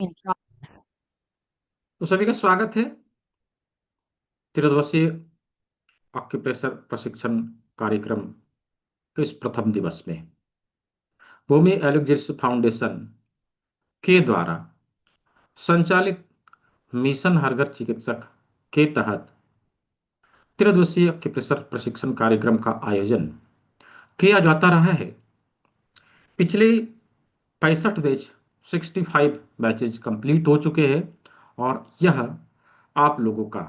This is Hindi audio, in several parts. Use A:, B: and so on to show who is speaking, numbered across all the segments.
A: तो सभी का स्वागत है त्रिदिवसीय ऑक्यूप्रेशर प्रशिक्षण कार्यक्रम के इस प्रथम दिवस में भूमि एलिजिस फाउंडेशन के द्वारा संचालित मिशन हर घर चिकित्सक के तहत त्रिदिवसीय ऑक्यूप्रेशर प्रशिक्षण कार्यक्रम का आयोजन किया जाता रहा है। पिछले 65 बैच 65 बैचेज कंप्लीट हो चुके हैं और यह आप लोगों का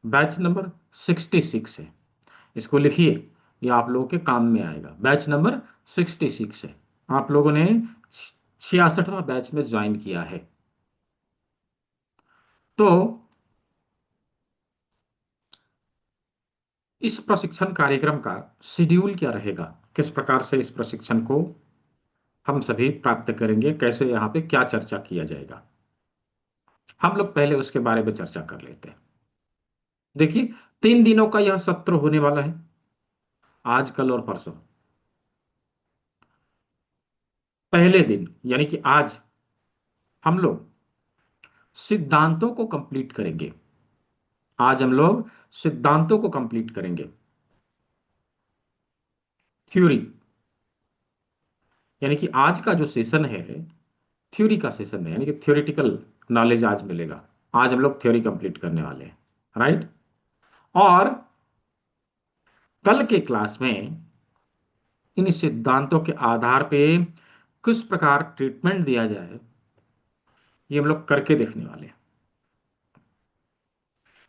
A: बैच नंबर 66 है। इसको लिखिए, ये आप लोगों के काम में आएगा। बैच नंबर 66 है। आप लोगों ने 66वां बैच में ज्वाइन किया है। तो इस प्रशिक्षण कार्यक्रम का शेड्यूल क्या रहेगा, किस प्रकार से इस प्रशिक्षण को हम सभी प्राप्त करेंगे, कैसे यहाँ पे क्या चर्चा किया जाएगा, हम लोग पहले उसके बारे में चर्चा कर लेते हैं। देखिए, 3 दिनों का यह सत्र होने वाला है, आज कल और परसों। पहले दिन यानी कि आज हम लोग सिद्धांतों को कंप्लीट करेंगे। आज हम लोग सिद्धांतों को कंप्लीट करेंगे। थ्योरी यानी कि आज का जो सेशन है थ्योरी का सेशन है, यानी कि थ्योरेटिकल नॉलेज आज मिलेगा। आज हम लोग थ्योरी कंप्लीट करने वाले हैं, राइट। और कल के क्लास में इन सिद्धांतों के आधार पे किस प्रकार ट्रीटमेंट दिया जाए, ये हम लोग करके देखने वाले हैं।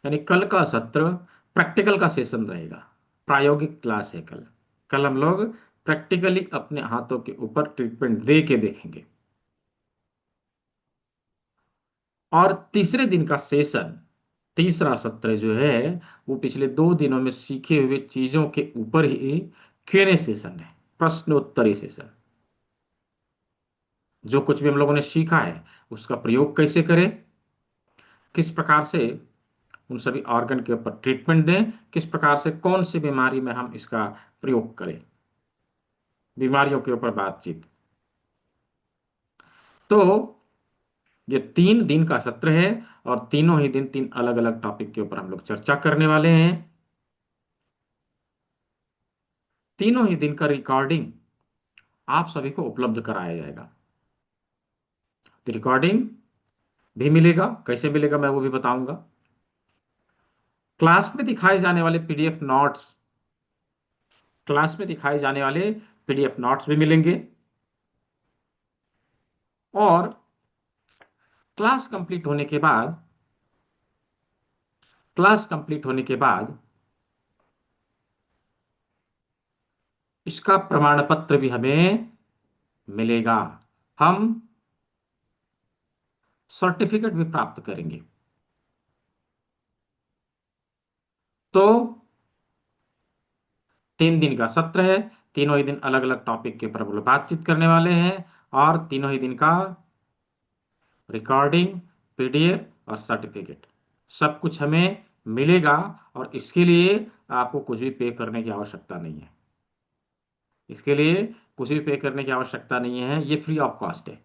A: यानी कल का सत्र प्रैक्टिकल का सेशन रहेगा, प्रायोगिक क्लास है कल। कल हम लोग प्रैक्टिकली अपने हाथों के ऊपर ट्रीटमेंट दे के देखेंगे। और तीसरे दिन का सेशन, तीसरा सत्र जो है वो पिछले 2 दिनों में सीखे हुए चीजों के ऊपर ही Q&A सेशन है, प्रश्नोत्तरी सेशन। जो कुछ भी हम लोगों ने सीखा है उसका प्रयोग कैसे करें, किस प्रकार से उन सभी ऑर्गन के ऊपर ट्रीटमेंट दें, किस प्रकार से कौन सी बीमारी में हम इसका प्रयोग करें, बीमारियों के ऊपर बातचीत। तो ये 3 दिन का सत्र है और तीनों ही दिन 3 अलग अलग टॉपिक के ऊपर हम लोग चर्चा करने वाले हैं। तीनों ही दिन का रिकॉर्डिंग आप सभी को उपलब्ध कराया जाएगा। तो रिकॉर्डिंग भी मिलेगा, कैसे मिलेगा मैं वो भी बताऊंगा। क्लास में दिखाए जाने वाले पीडीएफ नोट्स, क्लास में दिखाए जाने वाले पीडीएफ नोट्स भी मिलेंगे। और क्लास कंप्लीट होने के बाद, क्लास कंप्लीट होने के बाद इसका प्रमाण पत्र भी हमें मिलेगा। हम सर्टिफिकेट भी प्राप्त करेंगे। तो 3 दिन का सत्र है, तीनों ही दिन अलग अलग टॉपिक के ऊपर हम लोग बातचीत करने वाले हैं। और तीनों ही दिन का रिकॉर्डिंग, पीडीएफ और सर्टिफिकेट सब कुछ हमें मिलेगा। और इसके लिए आपको कुछ भी पे करने की आवश्यकता नहीं है। इसके लिए कुछ भी पे करने की आवश्यकता नहीं है, ये फ्री ऑफ कॉस्ट है।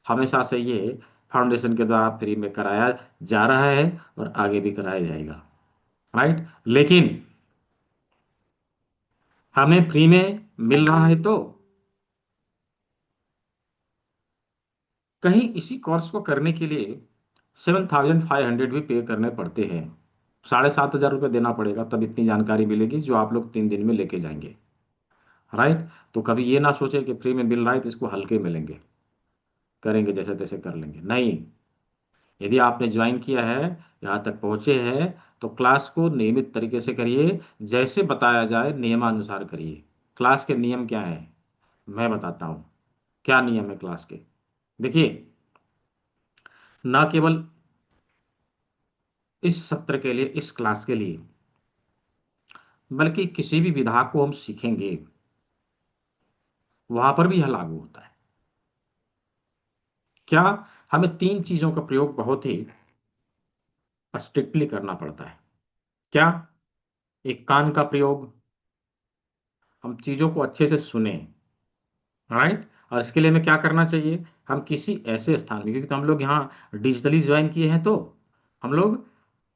A: हमेशा से ये फाउंडेशन के द्वारा फ्री में कराया जा रहा है और आगे भी कराया जाएगा, राइट। लेकिन हमें फ्री में मिल रहा है तो कहीं इसी कोर्स को करने के लिए 7,500 भी पे करने पड़ते हैं। 7,500 रुपये देना पड़ेगा, तब इतनी जानकारी मिलेगी जो आप लोग 3 दिन में लेके जाएंगे, राइट। तो कभी ये ना सोचे कि फ्री में मिल रहा है तो इसको हल्के मिलेंगे, करेंगे जैसे तैसे कर लेंगे, नहीं। यदि आपने ज्वाइन किया है, यहाँ तक पहुंचे हैं, तो क्लास को नियमित तरीके से करिए, जैसे बताया जाए नियमानुसार करिए। क्लास के नियम क्या है मैं बताता हूँ। क्या नियम है क्लास के, देखिए। ना केवल इस सत्र के लिए, इस क्लास के लिए, बल्कि किसी भी विधा को हम सीखेंगे वहां पर भी यह लागू होता है। क्या, हमें 3 चीजों का प्रयोग बहुत ही स्ट्रिक्टली करना पड़ता है। क्या, एक कान का प्रयोग, हम चीजों को अच्छे से सुने, राइट। और इसके लिए हमें क्या करना चाहिए, हम किसी ऐसे स्थान में, क्योंकि तो हम लोग यहाँ डिजिटली ज्वाइन किए हैं, तो हम लोग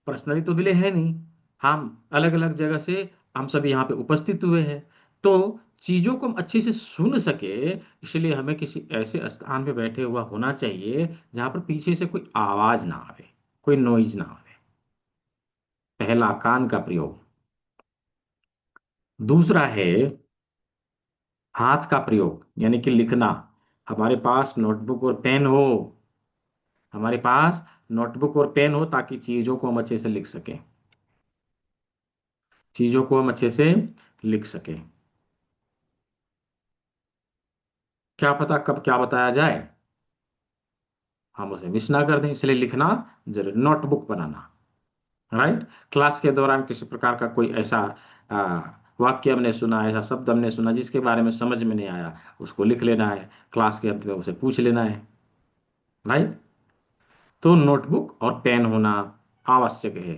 A: पर्सनली तो मिले हैं नहीं, हम अलग अलग जगह से हम सभी यहाँ पे उपस्थित हुए हैं। तो चीज़ों को हम अच्छे से सुन सके, इसलिए हमें किसी ऐसे स्थान पे बैठे हुआ होना चाहिए जहाँ पर पीछे से कोई आवाज़ ना आवे, कोई नॉइज ना आवे। पहला, कान का प्रयोग। दूसरा है हाथ का प्रयोग, यानी कि लिखना। हमारे पास नोटबुक और पेन हो, हमारे पास नोटबुक और पेन हो, ताकि चीज़ों को हम अच्छे से लिख सकें, चीज़ों को हम अच्छे से लिख सकें। क्या पता कब क्या बताया जाए, हम उसे मिस ना कर दें, इसलिए लिखना जरूर, नोटबुक बनाना। राइट। क्लास के दौरान किसी प्रकार का कोई ऐसा आ, वाक्य हमने सुना, ऐसा शब्द हमने सुना जिसके बारे में समझ में नहीं आया, उसको लिख लेना है, क्लास के अंत में उसे पूछ लेना है। राइट। तो नोटबुक और पेन होना आवश्यक है।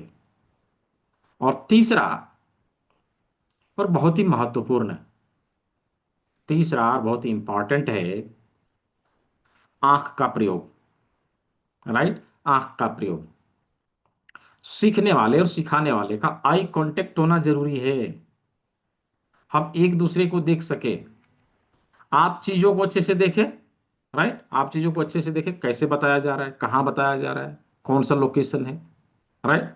A: और तीसरा, और बहुत ही महत्वपूर्ण, तीसरा और बहुत ही इंपॉर्टेंट है, आंख का प्रयोग। राइट। आंख का प्रयोग। सीखने वाले और सिखाने वाले का आई कांटेक्ट होना जरूरी है। हम एक दूसरे को देख सके, आप चीजों को अच्छे से देखें। राइट। आप चीजों को अच्छे से देखें, कैसे बताया जा रहा है, कहाँ बताया जा रहा है, कौन सा लोकेशन है। राइट।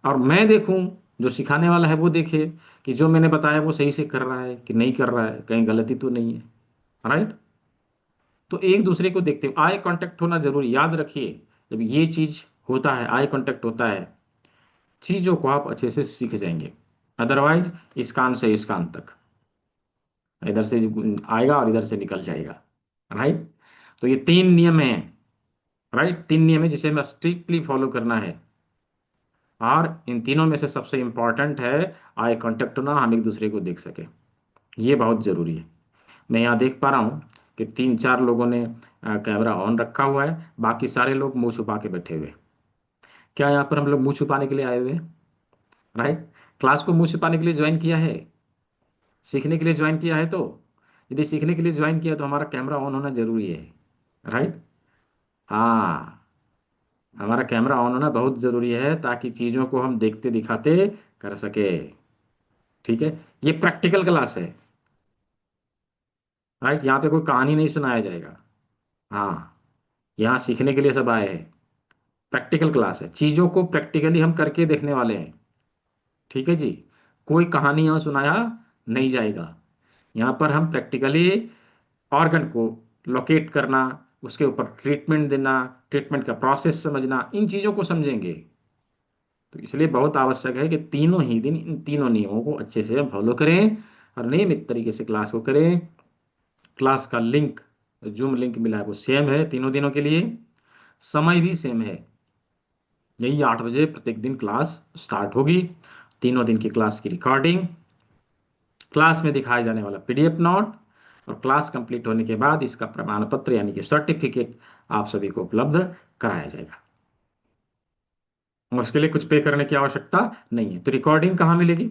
A: और मैं देखूं, जो सिखाने वाला है वो देखे कि जो मैंने बताया वो सही से कर रहा है कि नहीं कर रहा है, कहीं गलती तो नहीं है। राइट। तो एक दूसरे को देखते हुए आई कांटेक्ट होना जरूरी, याद रखिए। जब ये चीज होता है, आई कांटेक्ट होता है, चीजों को आप अच्छे से सीख जाएंगे। अदरवाइज इस कान से इस कान तक, इधर से आएगा और इधर से निकल जाएगा। राइट। तो ये तीन नियम हैं। राइट। तीन नियम है जिसे हमें स्ट्रिक्टली फॉलो करना है। और इन तीनों में से सबसे इंपॉर्टेंट है आई कांटेक्ट होना, हम एक दूसरे को देख सके, ये बहुत जरूरी है। मैं यहाँ देख पा रहा हूँ कि तीन चार लोगों ने कैमरा ऑन रखा हुआ है, बाकी सारे लोग मुंह छुपा के बैठे हुए। क्या यहाँ पर हम लोग मुंह छुपाने के लिए आए हुए हैं? राइट। क्लास को मुंह छुपाने के लिए ज्वाइन किया है? सीखने के लिए ज्वाइन किया है? तो यदि सीखने के लिए ज्वाइन किया तो हमारा कैमरा ऑन होना जरूरी है। राइट। हाँ, हमारा कैमरा ऑन होना बहुत जरूरी है, ताकि चीजों को हम देखते दिखाते कर सके। ठीक है। ये प्रैक्टिकल क्लास है। राइट। यहाँ पे कोई कहानी नहीं सुनाया जाएगा। हाँ, यहाँ सीखने के लिए सब आए हैं। प्रैक्टिकल क्लास है, चीजों को प्रैक्टिकली हम करके देखने वाले हैं। ठीक है जी। कोई कहानी यहाँ सुनाया नहीं जाएगा। यहाँ पर हम प्रैक्टिकली ऑर्गन को लोकेट करना, उसके ऊपर ट्रीटमेंट देना, ट्रीटमेंट का प्रोसेस समझना, इन चीजों को समझेंगे। तो इसलिए बहुत आवश्यक है कि तीनों ही दिन इन तीनों नियमों को अच्छे से फॉलो करें और नियमित तरीके से क्लास को करें। क्लास का लिंक, जूम लिंक मिला है, वो सेम है तीनों दिनों के लिए, समय भी सेम है। यही 8 बजे प्रत्येक दिन क्लास स्टार्ट होगी। तीनों दिन की क्लास की रिकॉर्डिंग, क्लास में दिखाया जाने वाला पीडीएफ नोट, और क्लास कंप्लीट होने के बाद इसका प्रमाण पत्र यानी कि सर्टिफिकेट आप सभी को उपलब्ध कराया जाएगा। और उसके लिए कुछ पे करने की आवश्यकता नहीं है। तो रिकॉर्डिंग कहाँ मिलेगी?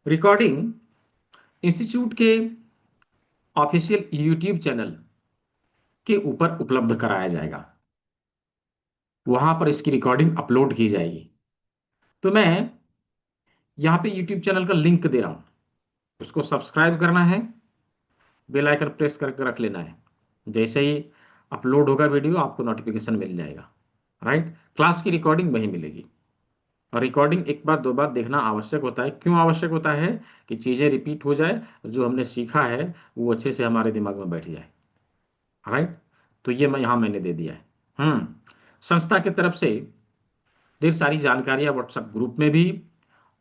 A: रिकॉर्डिंग इंस्टीट्यूट के ऑफिशियल यूट्यूब चैनल के ऊपर उपलब्ध कराया जाएगा, वहां पर इसकी रिकॉर्डिंग अपलोड की जाएगी। तो मैं यहाँ पे यूट्यूब चैनल का लिंक दे रहा हूँ, उसको सब्सक्राइब करना है, बेल आइकन प्रेस करके रख लेना है। जैसे ही अपलोड होगा वीडियो, आपको नोटिफिकेशन मिल जाएगा। राइट। क्लास की रिकॉर्डिंग वहीं मिलेगी। और रिकॉर्डिंग एक बार दो बार देखना आवश्यक होता है। क्यों आवश्यक होता है? कि चीज़ें रिपीट हो जाए, जो हमने सीखा है वो अच्छे से हमारे दिमाग में बैठ जाए। राइट। तो ये मैं यहाँ मैंने दे दिया है। संस्था की तरफ से ढेर सारी जानकारियां व्हाट्सएप ग्रुप में भी,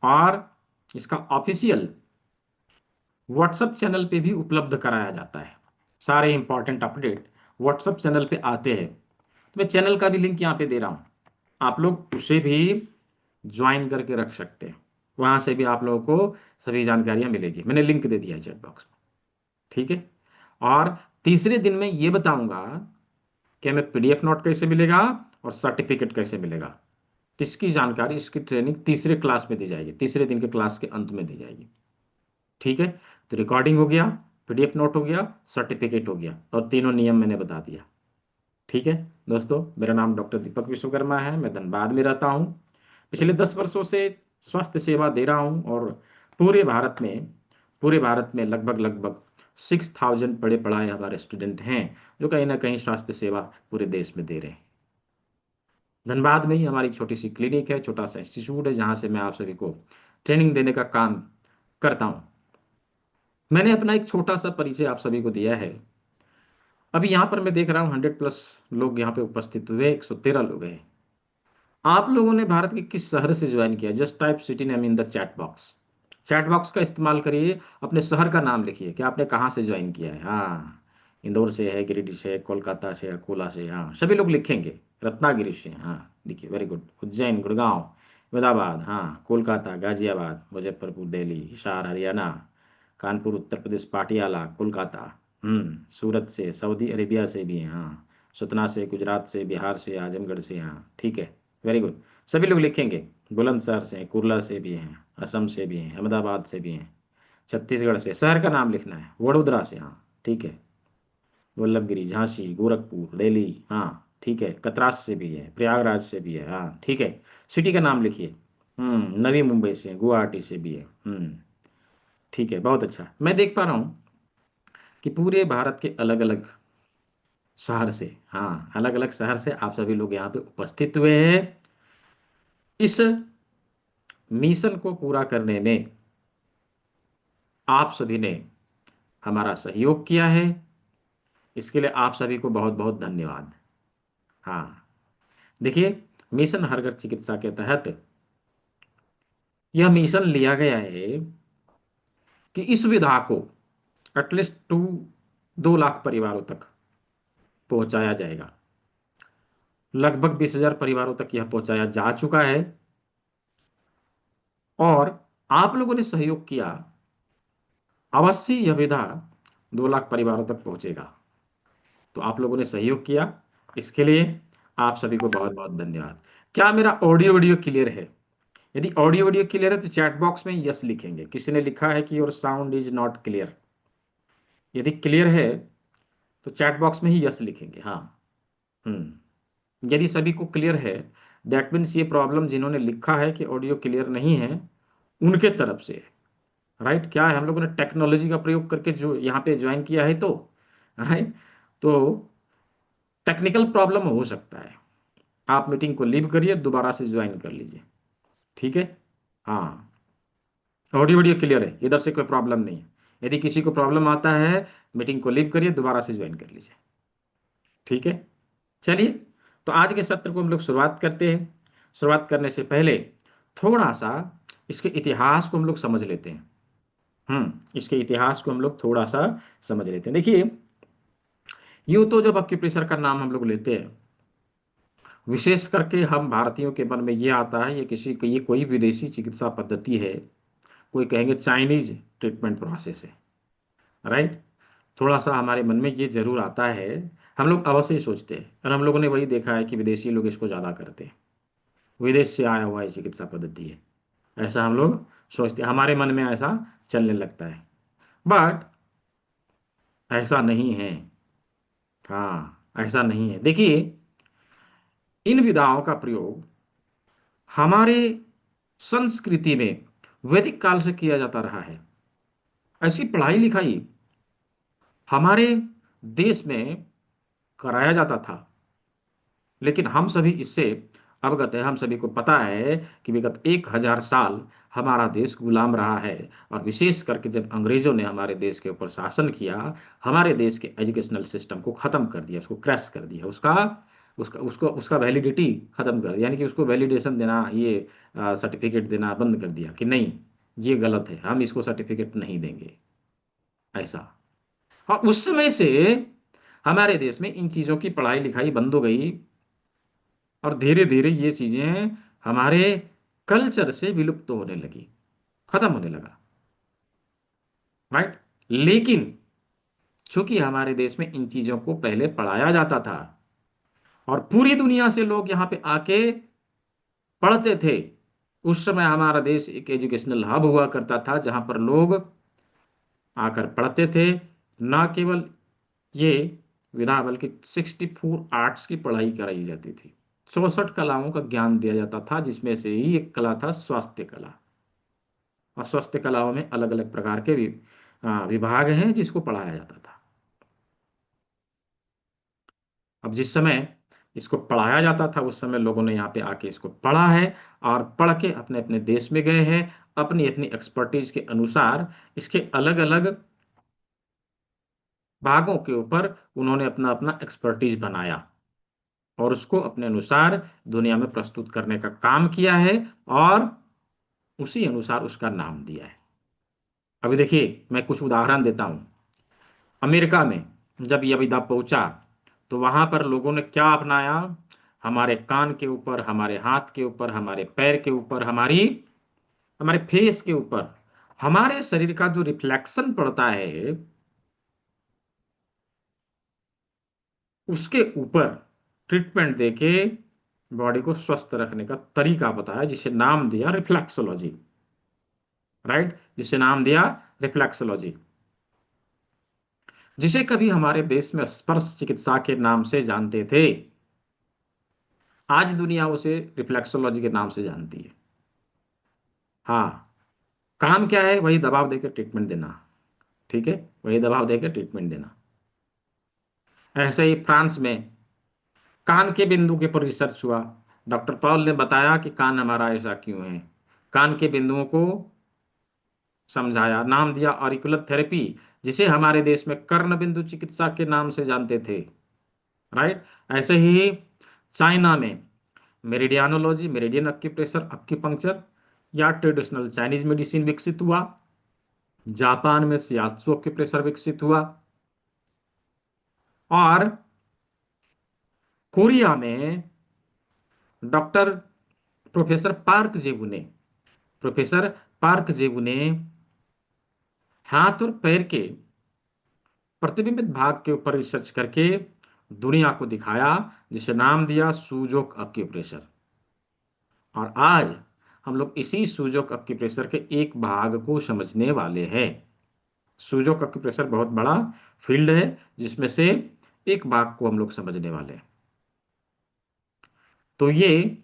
A: और इसका ऑफिशियल व्हाट्सएप चैनल पे भी उपलब्ध कराया जाता है। सारे इंपॉर्टेंट अपडेट व्हाट्सएप चैनल पे आते हैं। तो मैं चैनल का भी लिंक यहाँ पे दे रहा हूँ, आप लोग उसे भी ज्वाइन करके रख सकते हैं। वहां से भी आप लोगों को सभी जानकारियां मिलेगी, मैंने लिंक दे दिया है चैट बॉक्स में। ठीक है। और तीसरे दिन में ये बताऊंगा कि हमें पीडीएफ नोट कैसे मिलेगा और सर्टिफिकेट कैसे मिलेगा। इसकी जानकारी, इसकी ट्रेनिंग तीसरे क्लास में दी जाएगी, तीसरे दिन के क्लास के अंत में दी जाएगी। ठीक है। तो रिकॉर्डिंग हो गया, पीडीएफ नोट हो गया, सर्टिफिकेट हो गया, और तीनों नियम मैंने बता दिया। ठीक है दोस्तों, मेरा नाम डॉक्टर दीपक विश्वकर्मा है, मैं धनबाद में रहता हूँ। पिछले 10 वर्षों से स्वास्थ्य सेवा दे रहा हूँ, और पूरे भारत में पूरे भारत में लगभग लगभग 6,000 पढ़े पढ़ाए हमारे स्टूडेंट हैं, जो कहीं ना कहीं स्वास्थ्य सेवा पूरे देश में दे रहे हैं। धनबाद में ही हमारी छोटी सी क्लिनिक है, छोटा सा इंस्टीट्यूट है, जहाँ से मैं आप सभी को ट्रेनिंग देने का काम करता हूँ। मैंने अपना एक छोटा सा परिचय आप सभी को दिया है। अभी यहाँ पर मैं देख रहा हूँ 100+ लोग यहाँ पे उपस्थित हुए, 113 लोग हैं। आप लोगों ने भारत के किस शहर से ज्वाइन किया? Just type city name in the chat box. Chat box का इस्तेमाल करिए, अपने शहर का नाम लिखिए कि आपने कहाँ से ज्वाइन किया है। हाँ, इंदौर से है, गिरिडीह से है, कोलकाता से, अकोला से, हाँ सभी लोग लिखेंगे। रत्नागिरी से, हाँ लिखिए, वेरी गुड। उज्जैन, गुड़गांव, अहमदाबाद, हाँ कोलकाता, गाजियाबाद, मुजफ्फरपुर, दिल्ली, हिसार, हरियाणा, कानपुर उत्तर प्रदेश, पाटियाला, कोलकाता, सूरत से, सऊदी अरेबिया से भी हैं, हाँ सतना से, गुजरात से, बिहार से, आजमगढ़ से, हाँ ठीक है, वेरी गुड। सभी लोग लिखेंगे। बुलंदशहर से हैं, कुर्ला से भी हैं, असम से भी हैं, अहमदाबाद से भी हैं, छत्तीसगढ़ से, शहर का नाम लिखना है, वडोदरा से, हाँ ठीक है, वल्लभगिरी, झांसी, गोरखपुर, दिल्ली, हाँ ठीक है, कतरास से भी है, प्रयागराज से भी है, हाँ ठीक है। सिटी का नाम लिखिए। नवी मुंबई से, गुवाहाटी से भी है। ठीक है, बहुत अच्छा। मैं देख पा रहा हूँ कि पूरे भारत के अलग अलग शहर से, हाँ अलग अलग शहर से आप सभी लोग यहाँ पे उपस्थित हुए हैं। इस मिशन को पूरा करने में आप सभी ने हमारा सहयोग किया है, इसके लिए आप सभी को बहुत बहुत धन्यवाद। हाँ, देखिए, मिशन हर घर चिकित्सा के तहत यह मिशन लिया गया है कि इस विधा को एटलीस्ट 2 लाख परिवारों तक पहुंचाया जाएगा। लगभग 20,000 परिवारों तक यह पहुंचाया जा चुका है, और आप लोगों ने सहयोग किया, अवश्य यह विधा 2 लाख परिवारों तक पहुंचेगा। तो आप लोगों ने सहयोग किया, इसके लिए आप सभी को बहुत बहुत धन्यवाद। क्या मेरा ऑडियो वीडियो क्लियर है? यदि ऑडियो वीडियो क्लियर है तो चैट बॉक्स में यस लिखेंगे। किसी ने लिखा है कि your sound is not clear. यदि क्लियर है तो चैट बॉक्स में ही यस लिखेंगे। हाँ, यदि सभी को क्लियर है, दैट मीन्स ये प्रॉब्लम जिन्होंने लिखा है कि ऑडियो क्लियर नहीं है, उनके तरफ से है। राइट, क्या है, हम लोगों ने टेक्नोलॉजी का प्रयोग करके जो यहाँ पे ज्वाइन किया है, तो राइट, तो टेक्निकल प्रॉब्लम हो सकता है। आप मीटिंग को लीव करिए, दोबारा से ज्वाइन कर लीजिए। ठीक है, हाँ, ऑडियो वीडियो क्लियर है, इधर से कोई प्रॉब्लम नहीं है। यदि किसी को प्रॉब्लम आता है, मीटिंग को लीव करिए, दोबारा से ज्वाइन कर लीजिए। ठीक है, चलिए, तो आज के सत्र को हम लोग शुरुआत करते हैं। शुरुआत करने से पहले थोड़ा सा इसके इतिहास को हम लोग समझ लेते हैं। इसके इतिहास को हम लोग थोड़ा सा समझ लेते हैं। देखिए, यूं तो जब एक्यूप्रेशर का नाम हम लोग लेते हैं, विशेष करके हम भारतीयों के मन में ये आता है, ये कोई विदेशी चिकित्सा पद्धति है, कोई कहेंगे चाइनीज ट्रीटमेंट प्रोसेस है। राइट, थोड़ा सा हमारे मन में ये जरूर आता है। हम लोग अवश्य ही सोचते हैं, और हम लोगों ने वही देखा है कि विदेशी लोग इसको ज़्यादा करते हैं, विदेश से आया हुआ ये चिकित्सा पद्धति है, ऐसा हम लोग सोचते हैं, हमारे मन में ऐसा चलने लगता है। बट ऐसा नहीं है। हाँ, ऐसा नहीं है। देखिए, इन विधाओं का प्रयोग हमारे संस्कृति में वैदिक काल से किया जाता रहा है। ऐसी पढ़ाई लिखाई हमारे देश में कराया जाता था, लेकिन हम सभी इससे अवगत है। हम सभी को पता है कि विगत 1,000 साल हमारा देश गुलाम रहा है, और विशेष करके जब अंग्रेजों ने हमारे देश के ऊपर शासन किया, हमारे देश के एजुकेशनल सिस्टम को खत्म कर दिया, उसको क्रैश कर दिया, उसका उसका उसको उसका वैलिडिटी खत्म कर दिया, यानी कि उसको वैलिडेशन देना, ये सर्टिफिकेट देना बंद कर दिया कि नहीं, ये गलत है, हम इसको सर्टिफिकेट नहीं देंगे, ऐसा। और उस समय से हमारे देश में इन चीजों की पढ़ाई लिखाई बंद हो गई, और धीरे धीरे ये चीजें हमारे कल्चर से विलुप्त होने लगी, खत्म होने लगा। राइट, लेकिन चूंकि हमारे देश में इन चीजों को पहले पढ़ाया जाता था, और पूरी दुनिया से लोग यहाँ पे आके पढ़ते थे, उस समय हमारा देश एक एजुकेशनल हब हुआ करता था, जहां पर लोग आकर पढ़ते थे। ना केवल ये विधा बल्कि 64 आर्ट्स की पढ़ाई कराई जाती थी। 64 कलाओं का ज्ञान दिया जाता था, जिसमें से ही एक कला था स्वास्थ्य कला। और स्वास्थ्य कलाओं में अलग अलग प्रकार के भी विभाग हैं जिसको पढ़ाया जाता था। अब जिस समय इसको पढ़ाया जाता था, उस समय लोगों ने यहाँ पे आके इसको पढ़ा है, और पढ़ के अपने अपने देश में गए हैं, अपनी अपनी एक्सपर्टीज के अनुसार इसके अलग अलग भागों के ऊपर उन्होंने अपना अपना एक्सपर्टीज बनाया, और उसको अपने अनुसार दुनिया में प्रस्तुत करने का काम किया है, और उसी अनुसार उसका नाम दिया है। अभी देखिए, मैं कुछ उदाहरण देता हूँ। अमेरिका में जब यह विदा पहुंचा, तो वहां पर लोगों ने क्या अपनाया? हमारे कान के ऊपर, हमारे हाथ के ऊपर, हमारे पैर के ऊपर, हमारे फेस के ऊपर, हमारे शरीर का जो रिफ्लेक्शन पड़ता है, उसके ऊपर ट्रीटमेंट देके बॉडी को स्वस्थ रखने का तरीका बताया, जिसे नाम दिया रिफ्लेक्सोलॉजी। राइट, जिसे नाम दिया रिफ्लेक्सोलॉजी, जिसे कभी हमारे देश में स्पर्श चिकित्सा के नाम से जानते थे, आज दुनिया उसे रिफ्लेक्सोलॉजी के नाम से जानती है। हाँ, काम क्या है? वही दबाव देकर ट्रीटमेंट देना। ठीक है, वही दबाव देकर ट्रीटमेंट देना। ऐसे ही फ्रांस में कान के बिंदु के पर रिसर्च हुआ। डॉक्टर पॉल ने बताया कि कान हमारा ऐसा क्यों है, कान के बिंदुओं को समझाया, नाम दिया ऑरिकुलर थेरेपी, जिसे हमारे देश में कर्ण बिंदु चिकित्सा के नाम से जानते थे। राइट। ऐसे ही चाइना में मेरिडियानोलॉजी, मेरिडियन एक्यूप्रेशर, एक्यूपंक्चर या ट्रेडिशनल चाइनीज मेडिसिन विकसित हुआ। जापान में शियात्सु एक्यूप्रेशर विकसित हुआ। और कोरिया में डॉक्टर प्रोफेसर पार्क जेबू ने प्रोफेसर पार्क जेबू ने हाथ और पैर के प्रतिबिंबित भाग के ऊपर रिसर्च करके दुनिया को दिखाया, जिसे नाम दिया सूजोक एक्यूप्रेशर। और आज हम लोग इसी सूजोक एक्यूप्रेशर के एक भाग को समझने वाले हैं। सूजोक एक्यूप्रेशर बहुत बड़ा फील्ड है, जिसमें से एक भाग को हम लोग समझने वाले हैं। तो ये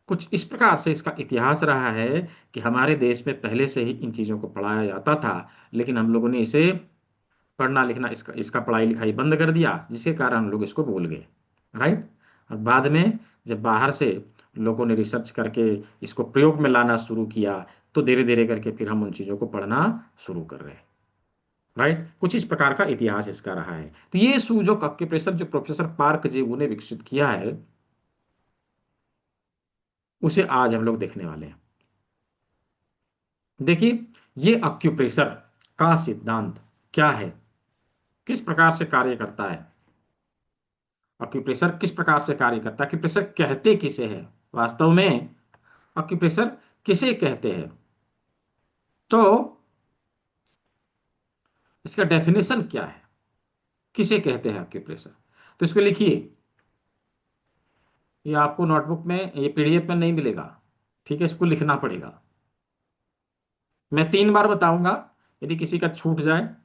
A: कुछ इस प्रकार से इसका इतिहास रहा है कि हमारे देश में पहले से ही इन चीज़ों को पढ़ाया जाता था, लेकिन हम लोगों ने इसे पढ़ना लिखना, इसका इसका पढ़ाई लिखाई बंद कर दिया, जिसके कारण हम लोग इसको भूल गए। राइट। और बाद में जब बाहर से लोगों ने रिसर्च करके इसको प्रयोग में लाना शुरू किया, तो धीरे धीरे करके फिर हम उन चीज़ों को पढ़ना शुरू कर रहे हैं। राइट, कुछ इस प्रकार का इतिहास इसका रहा है। तो ये सूजोक एक्यूप्रेशर जो प्रोफेसर पार्क जेबू ने विकसित किया है, उसे आज हम लोग देखने वाले हैं। देखिए, ये अक्यूप्रेशर का सिद्धांत क्या है, किस प्रकार से कार्य करता है। अक्यूप्रेशर किस प्रकार से कार्य करता है, अक्यूप्रेशर कहते किसे है, वास्तव में अक्यूप्रेशर किसे कहते हैं? तो इसका डेफिनेशन क्या है, किसे कहते हैं अक्यूप्रेशर? तो इसको लिखिए। ये आपको नोटबुक में, ये पीडीएफ में नहीं मिलेगा। ठीक है, इसको लिखना पड़ेगा। मैं 3 बार बताऊंगा, यदि किसी का छूट जाए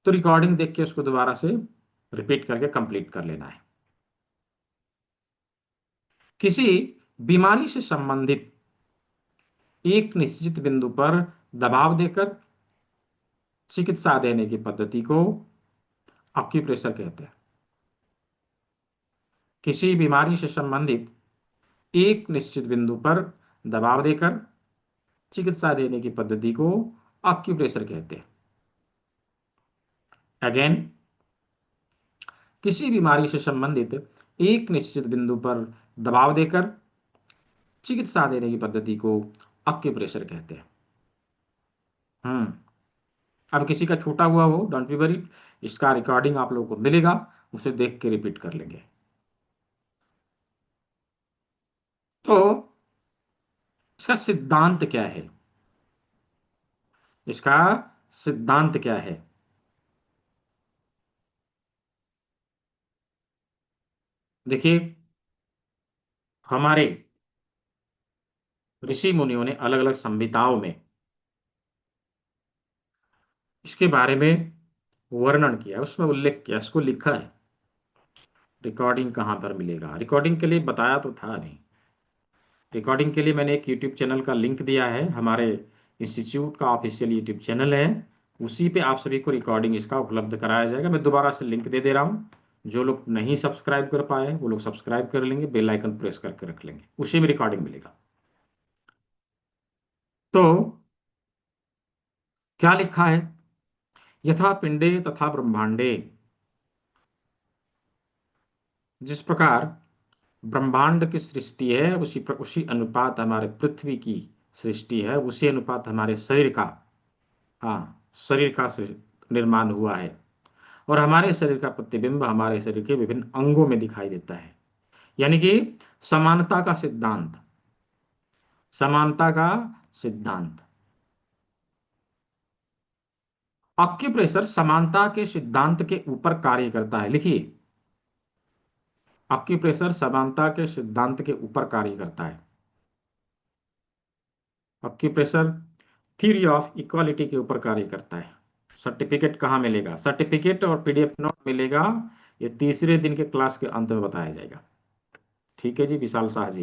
A: तो रिकॉर्डिंग देख के उसको दोबारा से रिपीट करके कंप्लीट कर लेना है। किसी बीमारी से संबंधित एक निश्चित बिंदु पर दबाव देकर चिकित्सा देने की पद्धति को ऑक्यूप्रेशर कहते हैं। किसी बीमारी से संबंधित एक निश्चित बिंदु पर दबाव देकर चिकित्सा देने की पद्धति को ऑक्यूप्रेशर कहते हैं। अगेन, किसी बीमारी से संबंधित एक निश्चित बिंदु पर दबाव देकर चिकित्सा देने की पद्धति को ऑक्यूप्रेशर कहते हैं। हम्म। अब किसी का छूटा हुआ हो, डोंट बी वरी, इसका रिकॉर्डिंग आप लोगों को मिलेगा, उसे देख के रिपीट कर लेंगे। तो इसका सिद्धांत क्या है? इसका सिद्धांत क्या है? देखिए, हमारे ऋषि मुनियों ने अलग अलग संहिताओं में इसके बारे में वर्णन किया है, उसमें उल्लेख किया, उसको लिखा है। रिकॉर्डिंग कहाँ पर मिलेगा? रिकॉर्डिंग के लिए बताया तो था नहीं। रिकॉर्डिंग के लिए मैंने एक यूट्यूब चैनल का लिंक दिया है, हमारे इंस्टीट्यूट का ऑफिशियल यूट्यूब चैनल है, उसी पे आप सभी को रिकॉर्डिंग इसका उपलब्ध कराया जाएगा। मैं दोबारा से लिंक दे दे रहा हूँ। जो लोग नहीं सब्सक्राइब कर पाए वो लोग सब्सक्राइब कर लेंगे, बेल आइकन प्रेस करके रख लेंगे, उसी में रिकॉर्डिंग मिलेगा। तो क्या लिखा है? यथा पिंडे तथा ब्रह्मांडे, जिस प्रकार ब्रह्मांड की सृष्टि है उसी अनुपात हमारे पृथ्वी की सृष्टि है, उसी अनुपात हमारे शरीर का, हाँ, शरीर का निर्माण हुआ है। और हमारे शरीर का प्रतिबिंब हमारे शरीर के विभिन्न अंगों में दिखाई देता है। यानी कि समानता का सिद्धांत, समानता का सिद्धांत। ऑक्यूप्रेशर समानता के सिद्धांत के ऊपर कार्य करता है। लिखिए, ऑक्यूप्रेशर समानता के सिद्धांत के ऊपर कार्य करता है। ऑक्यूप्रेशर थ्योरी ऑफ इक्वालिटी के ऊपर कार्य करता है। सर्टिफिकेट कहाँ मिलेगा? सर्टिफिकेट और पीडीएफ नोट मिलेगा, ये तीसरे दिन के क्लास के अंत में बताया जाएगा। ठीक है जी विशाल शाह जी।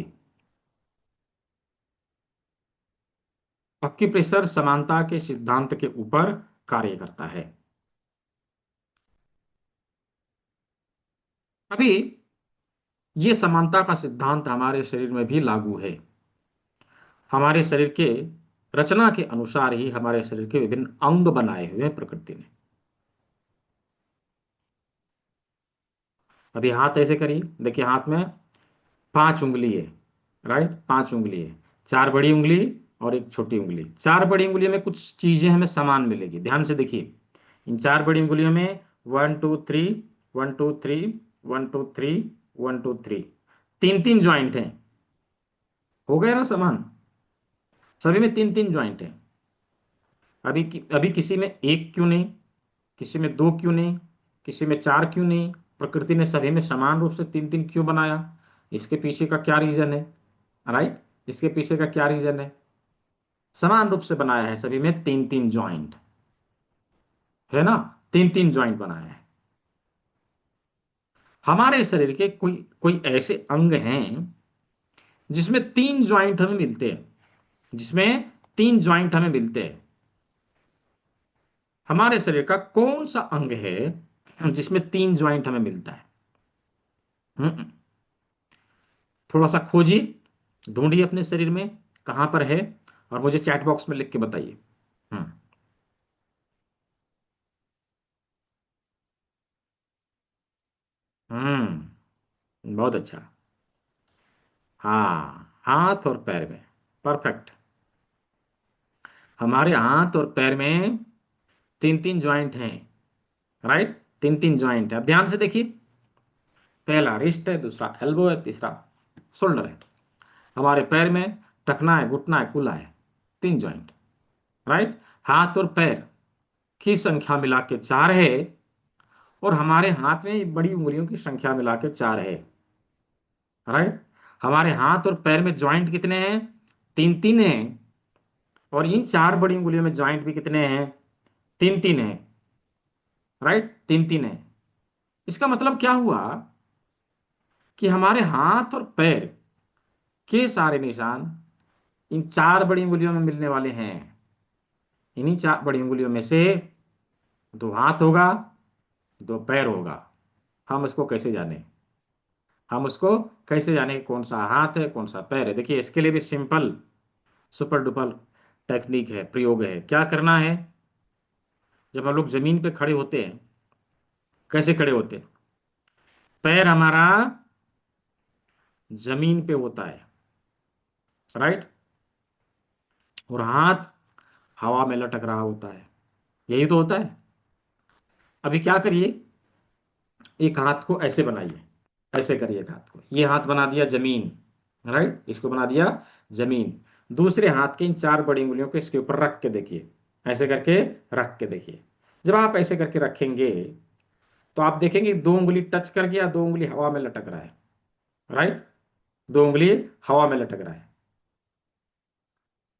A: एक्यूप्रेशर समानता के सिद्धांत के ऊपर कार्य करता है। अभी ये समानता का सिद्धांत हमारे शरीर में भी लागू है। हमारे शरीर के रचना के अनुसार ही हमारे शरीर के विभिन्न अंग बनाए हुए हैं प्रकृति ने। अभी हाथ ऐसे करिए, देखिए हाथ में 5 उंगली है, राइट, 5 उंगली है, 4 बड़ी उंगली और एक छोटी उंगली। 4 बड़ी उंगलियों में कुछ चीजें हमें समान मिलेगी, ध्यान से देखिए। इन 4 बड़ी उंगलियों में 1 2 3, 1 2 3, 1 2 3, 1 2 3, तीन तीन ज्वाइंट हैं। हो गए ना समान? सभी में तीन तीन ज्वाइंट हैं। अभी किसी में एक क्यों नहीं, किसी में दो क्यों नहीं, किसी में चार क्यों नहीं? प्रकृति ने सभी में समान रूप से तीन तीन क्यों बनाया? इसके पीछे का क्या रीजन है? राइट, इसके पीछे का क्या रीजन है? समान रूप से बनाया है, सभी में तीन तीन ज्वाइंट है ना, तीन तीन ज्वाइंट बनाया है। हमारे शरीर के कोई कोई ऐसे अंग हैं जिसमें तीन ज्वाइंट हमें मिलते हैं, जिसमें तीन ज्वाइंट हमें मिलते हैं। हमारे शरीर का कौन सा अंग है जिसमें तीन ज्वाइंट हमें मिलता है? हम्म, थोड़ा सा खोजिए, ढूंढिए अपने शरीर में कहां पर है, और मुझे चैट बॉक्स में लिख के बताइए। हम्म। बहुत अच्छा। हाँ, हाथ और पैर में, परफेक्ट। हमारे हाथ और पैर में तीन तीन ज्वाइंट हैं, राइट, तीन तीन ज्वाइंट है। अब ध्यान से देखिए, पहला रिस्ट है, दूसरा एल्बो है, तीसरा शोल्डर है। हमारे पैर में टखना है, घुटना है, कूल्हा है, तीन ज्वाइंट, राइट। हाथ और पैर की संख्या मिला के चार है, और हमारे हाथ में बड़ी उंगलियों की संख्या मिला के चार है, राइट। हमारे हाथ और पैर में ज्वाइंट कितने हैं? तीन तीन हैं। और इन चार बड़ी उंगलियों में ज्वाइंट भी कितने हैं? तीन तीन हैं, राइट, तीन तीन है। इसका मतलब क्या हुआ कि हमारे हाथ और पैर के सारे निशान इन चार बड़ी उंगलियों में मिलने वाले हैं। इन्हीं चार बड़ी उंगलियों में से दो हाथ होगा, दो पैर होगा। हम उसको कैसे जाने? हम उसको कैसे जाने कि कौन सा हाथ है कौन सा पैर है? देखिए, इसके लिए भी सिंपल सुपर डुपर टेक्निक है, प्रयोग है। क्या करना है? जब हम लोग जमीन पे खड़े होते हैं, कैसे खड़े होते हैं? पैर हमारा जमीन पे होता है, राइट, और हाथ हवा में लटक रहा होता है, यही तो होता है। अभी क्या करिए, एक हाथ को ऐसे बनाइए, ऐसे करिए, एक हाथ को, ये हाथ बना दिया जमीन, राइट, इसको बना दिया जमीन। दूसरे हाथ के इन चार बड़ी उंगलियों को इसके ऊपर रख के देखिए, ऐसे करके रख के देखिए। जब आप ऐसे करके रखेंगे तो आप देखेंगे दो उंगली टच कर गया, दो उंगली हवा में लटक रहा है, राइट, दो उंगली हवा में लटक रहा है।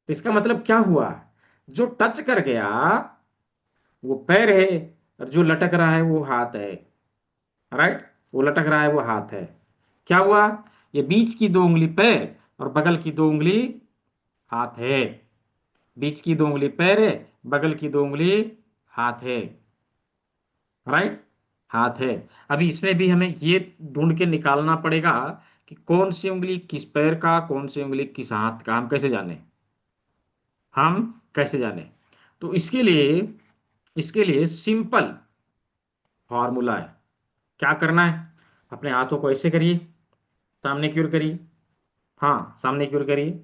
A: तो इसका मतलब क्या हुआ? जो टच कर गया वो पैर है, और जो लटक रहा है वो हाथ है। राइट, वो लटक रहा है वो हाथ है। क्या हुआ? ये बीच की दो उंगली पैर और बगल की दो उंगली हाथ है। बीच की दो उंगली पैर है, बगल की दो उंगली हाथ है। राइट, हाथ है। अभी इसमें भी हमें ये ढूंढ के निकालना पड़ेगा कि कौन सी उंगली किस पैर का, कौन सी उंगली किस हाथ का। हम कैसे जाने? तो इसके लिए सिंपल फॉर्मूला है। क्या करना है? अपने हाथों को ऐसे करिए, सामने की ओर करिए। हाँ, सामने की ओर करिए।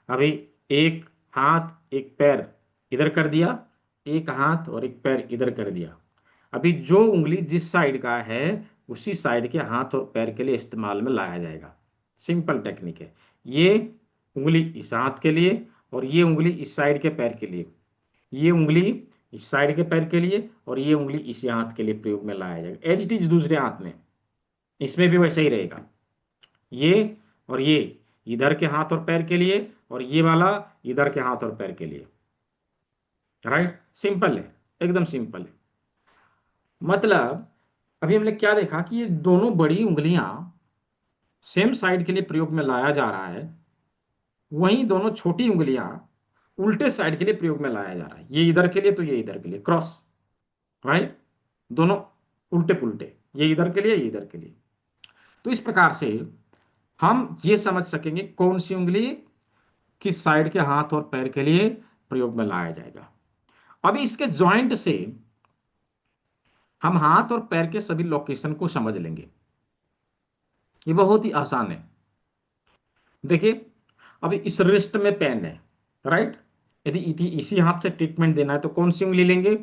A: अभी एक हाथ एक पैर इधर कर दिया, एक हाथ और एक पैर इधर कर दिया। अभी जो उंगली जिस साइड का है उसी साइड के हाथ और पैर के लिए इस्तेमाल में लाया जाएगा। सिंपल टेक्निक है। ये उंगली इस हाथ के लिए और ये उंगली इस साइड के पैर के लिए। ये उंगली इस साइड के पैर के लिए और ये उंगली इस हाथ के लिए प्रयोग में लाया जाएगा। एज इट इज दूसरे हाथ में, इसमें भी वैसे ही रहेगा। ये और ये इधर के हाथ और पैर के लिए और ये वाला इधर के हाथ और पैर के लिए। राइट, सिंपल है, एकदम सिंपल है। मतलब अभी हमने क्या देखा कि ये दोनों बड़ी उंगलियां सेम साइड के लिए प्रयोग में लाया जा रहा है, वहीं दोनों छोटी उंगलियां उल्टे साइड के लिए प्रयोग में लाया जा रहा है। ये इधर के लिए तो ये इधर के लिए, क्रॉस। राइट, दोनों उल्टे पुल्टे, ये इधर के लिए ये इधर के लिए। तो इस प्रकार से हम ये समझ सकेंगे कौन सी उंगली किस साइड के हाथ और पैर के लिए प्रयोग में लाया जाएगा। अभी इसके जॉइंट से हम हाथ और पैर के सभी लोकेशन को समझ लेंगे। ये बहुत ही आसान है। देखिए, अभी इस रिस्ट में पेन है। राइट, यदि इसी हाथ से ट्रीटमेंट देना है तो कौन सी उंगली लेंगे?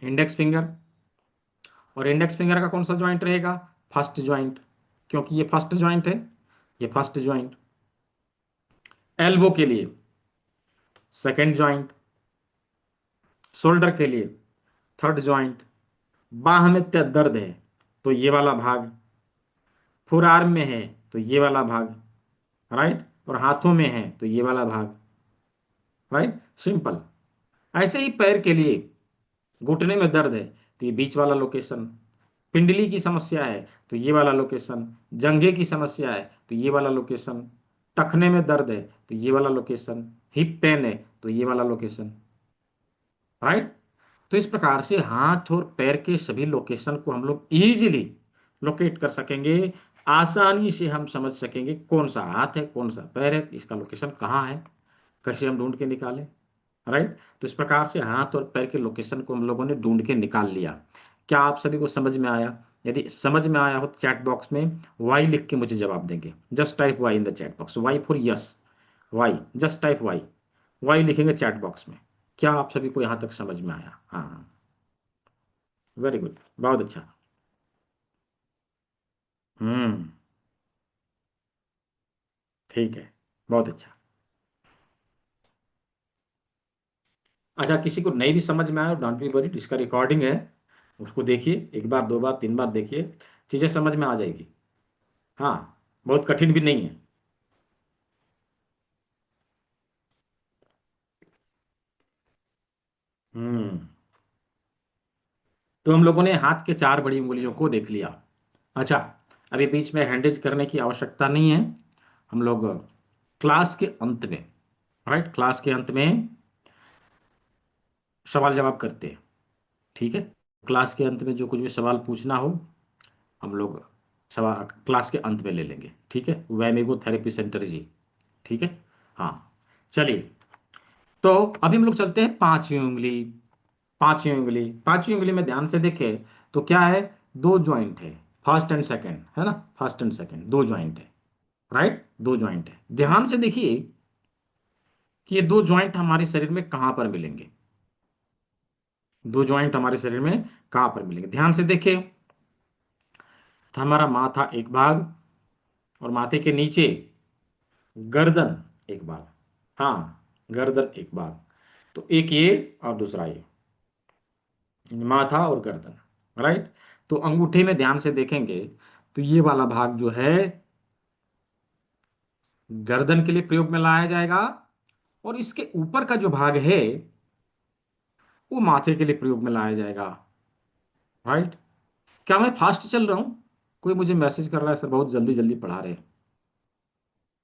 A: Index finger. और इंडेक्स फिंगर का कौन सा ज्वाइंट रहेगा? फर्स्ट ज्वाइंट, क्योंकि ये फर्स्ट ज्वाइंट है। ये फर्स्ट ज्वाइंट। एल्बो के लिए सेकंड ज्वाइंट। शोल्डर के लिए थर्ड ज्वाइंट। बाह में दर्द है तो ये वाला भाग। फोर आर्म में है तो ये वाला भाग। राइट, और हाथों में है तो ये वाला भाग। Right, simple. ऐसे ही पैर के लिए घुटने में दर्द है तो ये बीच वाला लोकेशन। पिंडली की समस्या है तो ये वाला लोकेशन। जंघे की समस्या है तो ये वाला लोकेशन। टखने में दर्द है तो ये वाला लोकेशन। हिप पेन है तो ये वाला लोकेशन। राइट, तो इस प्रकार से हाथ और पैर के सभी लोकेशन को हम लोग इजीली लोकेट कर सकेंगे। आसानी से हम समझ सकेंगे कौन सा हाथ है कौन सा पैर है, इसका लोकेशन कहाँ है, कैसे हम ढूंढ के निकालें। राइट, तो इस प्रकार से हाथ और पैर के लोकेशन को हम लोगों ने ढूंढ के निकाल लिया। क्या आप सभी को समझ में आया? यदि समझ में आया हो तो चैट बॉक्स में वाई लिख के मुझे जवाब देंगे। Just type Y in the chat box, Y for yes. Y, just type Y. Y लिखेंगे चैट बॉक्स में। क्या आप सभी को यहां तक समझ में आया? हाँ, वेरी गुड, बहुत अच्छा। हम्म, ठीक है, बहुत अच्छा। अच्छा, किसी को नहीं भी समझ में आया डोंट बी वरीड, इसका रिकॉर्डिंग है, उसको देखिए, एक बार दो बार तीन बार देखिए, चीजें समझ में आ जाएगी। हाँ, बहुत कठिन भी नहीं है। हम्म, तो हम लोगों ने हाथ के चार बड़ी उंगलियों को देख लिया। अच्छा, अभी बीच में हैंडेज करने की आवश्यकता नहीं है। हम लोग क्लास के अंत में, राइट, क्लास के अंत में सवाल जवाब करते हैं। ठीक है, क्लास के अंत में जो कुछ भी सवाल पूछना हो हम लोग सवाल क्लास के अंत में ले लेंगे। ठीक है, वैमेगो थेरेपी सेंटर जी। ठीक है, हाँ, चलिए। तो अभी हम लोग चलते हैं पांचवी उंगली। पांचवी उंगली में ध्यान से देखें तो क्या है? दो जॉइंट है, फर्स्ट एंड सेकंड, है ना? फर्स्ट एंड सेकंड दो जॉइंट है। राइट, दो जॉइंट है। ध्यान से देखिए कि ये दो जॉइंट हमारे शरीर में कहां पर मिलेंगे। दो जॉइंट हमारे शरीर में कहां पर मिलेंगे, ध्यान से देखें। तो हमारा माथा एक भाग और माथे के नीचे गर्दन एक भाग। हाँ, गर्दन एक भाग। तो एक ये और दूसरा ये, माथा और गर्दन। राइट, तो अंगूठे में ध्यान से देखेंगे तो ये वाला भाग जो है गर्दन के लिए प्रयोग में लाया जाएगा, और इसके ऊपर का जो भाग है वो माथे के लिए प्रयोग में लाया जाएगा। राइट। क्या मैं फास्ट चल रहा हूँ? कोई मुझे मैसेज कर रहा है, सर बहुत जल्दी जल्दी पढ़ा रहे हैं।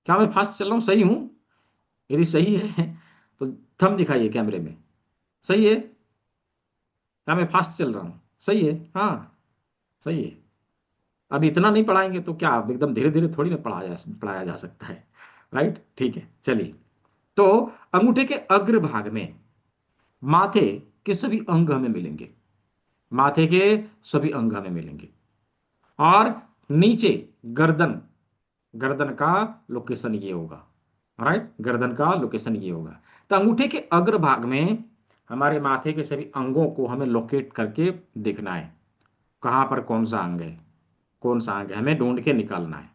A: क्या मैं फास्ट चल रहा हूँ? सही हूँ? यदि सही है तो थंब दिखाइए कैमरे में। सही है? क्या मैं फास्ट चल रहा हूँ? सही है? हाँ, सही है। अब इतना नहीं पढ़ाएंगे तो क्या, अब एकदम धीरे धीरे थोड़ी ना पढ़ाया जा सकता है। राइट, ठीक है, चलिए। तो अंगूठे के अग्रभाग में माथे के सभी अंग हमें मिलेंगे। माथे के सभी अंग हमें मिलेंगे। और नीचे गर्दन, गर्दन का लोकेशन ये होगा। राइट, गर्दन का लोकेशन ये होगा। तो अंगूठे के अग्रभाग में हमारे माथे के सभी अंगों को हमें लोकेट करके देखना है। कहाँ पर कौन सा अंग है, कौन सा अंग है, हमें ढूंढ के निकालना है।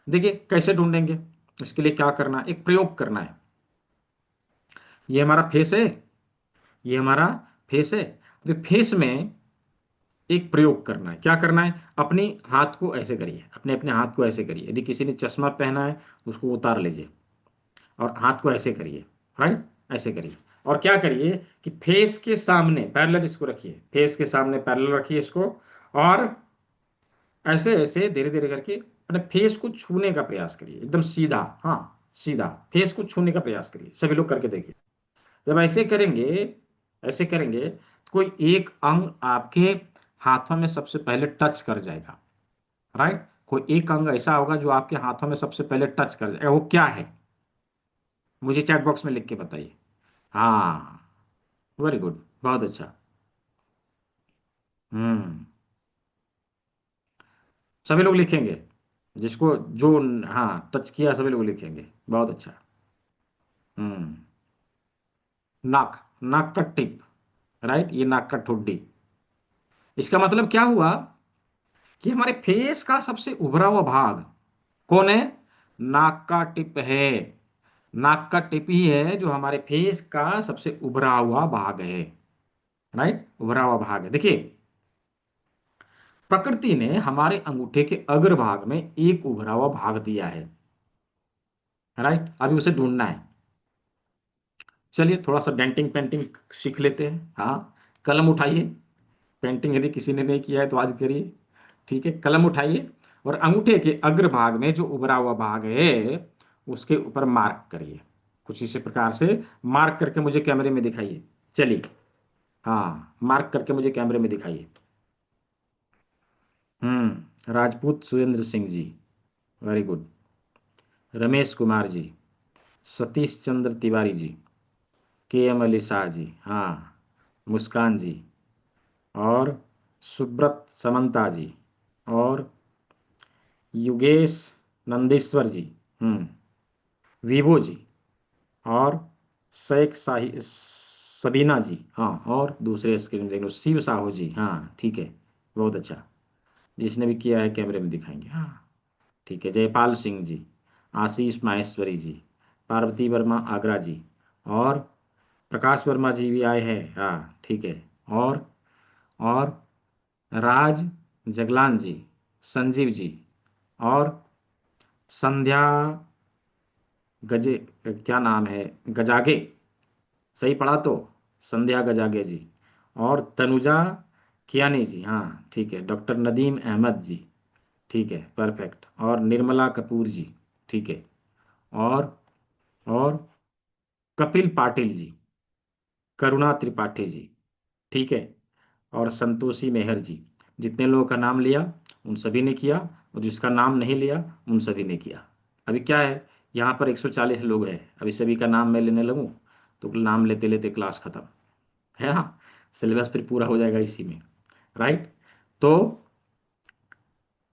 A: देखिए कैसे ढूंढेंगे, इसके लिए क्या करना है, एक प्रयोग करना है। ये हमारा फेस है, ये हमारा फेस है। अभी फेस में एक प्रयोग करना है। क्या करना है, अपने हाथ को ऐसे करिए, अपने अपने हाथ को ऐसे करिए। यदि किसी ने चश्मा पहना है उसको उतार लीजिए और हाथ को ऐसे करिए। राइट, ऐसे करिए। और क्या करिए कि फेस के सामने पैरेलल इसको रखिए, फेस के सामने पैरेलल रखिए इसको। और ऐसे ऐसे धीरे धीरे करके अपने फेस को छूने का प्रयास करिए, एकदम सीधा। हाँ, सीधा फेस को छूने का प्रयास करिए। सभी लोग करके देखिए। जब ऐसे करेंगे, ऐसे करेंगे तो कोई एक अंग आपके हाथों में सबसे पहले टच कर जाएगा। राइट, कोई एक अंग ऐसा होगा जो आपके हाथों में सबसे पहले टच कर जाएगा। वो क्या है, मुझे चैट बॉक्स में लिख के बताइए। हाँ, वेरी गुड, बहुत अच्छा। हम्म, सभी लोग लिखेंगे, जिसको जो, हाँ टच किया सभी लोग लिखेंगे, बहुत अच्छा। हम्म, नाक, नाक का टिप। राइट, ये नाक का ठुड्डी। इसका मतलब क्या हुआ कि हमारे फेस का सबसे उभरा हुआ भाग कौन है, नाक का टिप है। नाक का टिप ही है जो हमारे फेस का सबसे उभरा हुआ भाग है। राइट, उभरा हुआ भाग है। देखिए, प्रकृति ने हमारे अंगूठे के अग्रभाग में एक उभरा हुआ भाग दिया है। राइट, अभी उसे ढूंढना है। चलिए थोड़ा सा डेंटिंग पेंटिंग सीख लेते हैं। हाँ, कलम उठाइए। पेंटिंग यदि किसी ने नहीं किया है तो आज करिए। ठीक है, कलम उठाइए और अंगूठे के अग्रभाग में जो उभरा हुआ भाग है उसके ऊपर मार्क करिए। कुछ इसी प्रकार से मार्क करके मुझे कैमरे में दिखाइए। चलिए, हाँ मार्क करके मुझे कैमरे में दिखाइए। Rajput Surendra Singh ji, very good. रमेश कुमार जी, सतीश चंद्र तिवारी जी, के एम अली शाह जी, हाँ, मुस्कान जी, और सुब्रत समंता जी, और युगेश नंदीश्वर जी, विभो जी, और शेख शाही सबीना जी, हाँ, और दूसरे स्क्रीन देख लो शिव साहू जी, हाँ ठीक है, बहुत अच्छा। जिसने भी किया है कैमरे में दिखाएंगे। हाँ, ठीक है, जयपाल सिंह जी, आशीष माहेश्वरी जी, पार्वती वर्मा आगरा जी, और प्रकाश वर्मा जी भी आए हैं। हाँ ठीक है। और राज जगलान जी, संजीव जी, और संध्या गजे, क्या नाम है, गजागे, सही पढ़ा तो, संध्या गजागे जी, और तनुजा कियानी जी, हाँ ठीक है, डॉक्टर नदीम अहमद जी, ठीक है, परफेक्ट, और निर्मला कपूर जी, ठीक है, और और कपिल पाटिल जी, करुणा त्रिपाठी जी, ठीक है, और संतोषी मेहर जी। जितने लोगों का नाम लिया उन सभी ने किया, और जिसका नाम नहीं लिया उन सभी ने किया। अभी क्या है, यहाँ पर 140 लोग हैं, अभी सभी का नाम मैं लेने लगूँ तो नाम लेते लेते क्लास खत्म है ना। सिलेबस फिर पूरा हो जाएगा इसी में। राइट, तो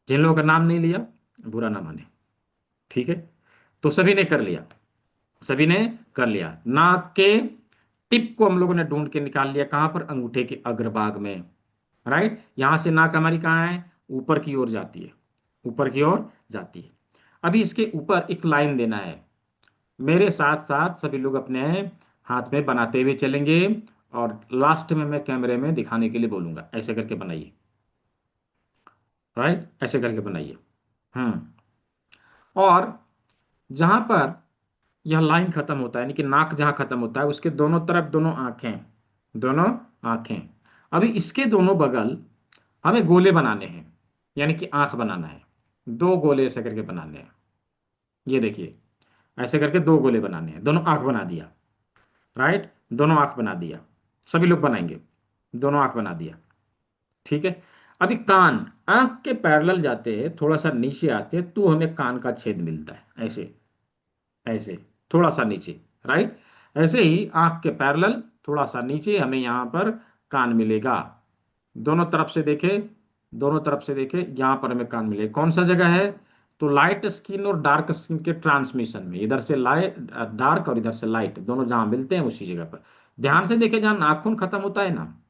A: जिन लोगों का नाम नहीं लिया बुरा ना माने। ठीक है, तो सभी ने कर लिया, सभी ने कर लिया। नाक के टिप को हम लोगों ने ढूंढ के निकाल लिया, कहां पर, अंगूठे के अग्रभाग में। राइट, यहां से नाक हमारी कहाँ है, ऊपर की ओर जाती है, ऊपर की ओर जाती है। अभी इसके ऊपर एक लाइन देना है। मेरे साथ साथ सभी लोग अपने हाथ में बनाते हुए चलेंगे, और लास्ट में मैं कैमरे में दिखाने के लिए बोलूंगा, ऐसे करके बनाइए। राइट, ऐसे करके बनाइए। हम्म, और जहां पर यह लाइन खत्म होता है, यानी कि नाक जहां खत्म होता है उसके दोनों तरफ दोनों आंखें, दोनों आंखें। अभी इसके दोनों बगल हमें गोले बनाने हैं, यानी कि आंख बनाना है। दो गोले ऐसे करके बनाने हैं। ये देखिए, ऐसे करके दो गोले बनाने हैं, दोनों आंख बना दिया। राइट, दोनों आंख बना दिया। सभी लोग बनाएंगे। दोनों आंख बना दिया। ठीक है। अभी कान, आंख के पैरेलल जाते हैं, थोड़ा सा नीचे आते हैं तो हमें कान का छेद मिलता है, ऐसे, ऐसे, थोड़ा सा नीचे। राइट, ऐसे ही आंख के पैरेलल थोड़ा सा नीचे हमें यहां पर कान मिलेगा। दोनों तरफ से देखे, दोनों तरफ से देखे, यहां पर हमें कान मिलेगा। कौन सा जगह है? तो लाइट स्किन और डार्क स्किन के ट्रांसमिशन में, इधर से लाइट डार्क और इधर से लाइट, दोनों जहां मिलते हैं उसी जगह पर। ध्यान से देखे, जहां नाखून खत्म होता है ना,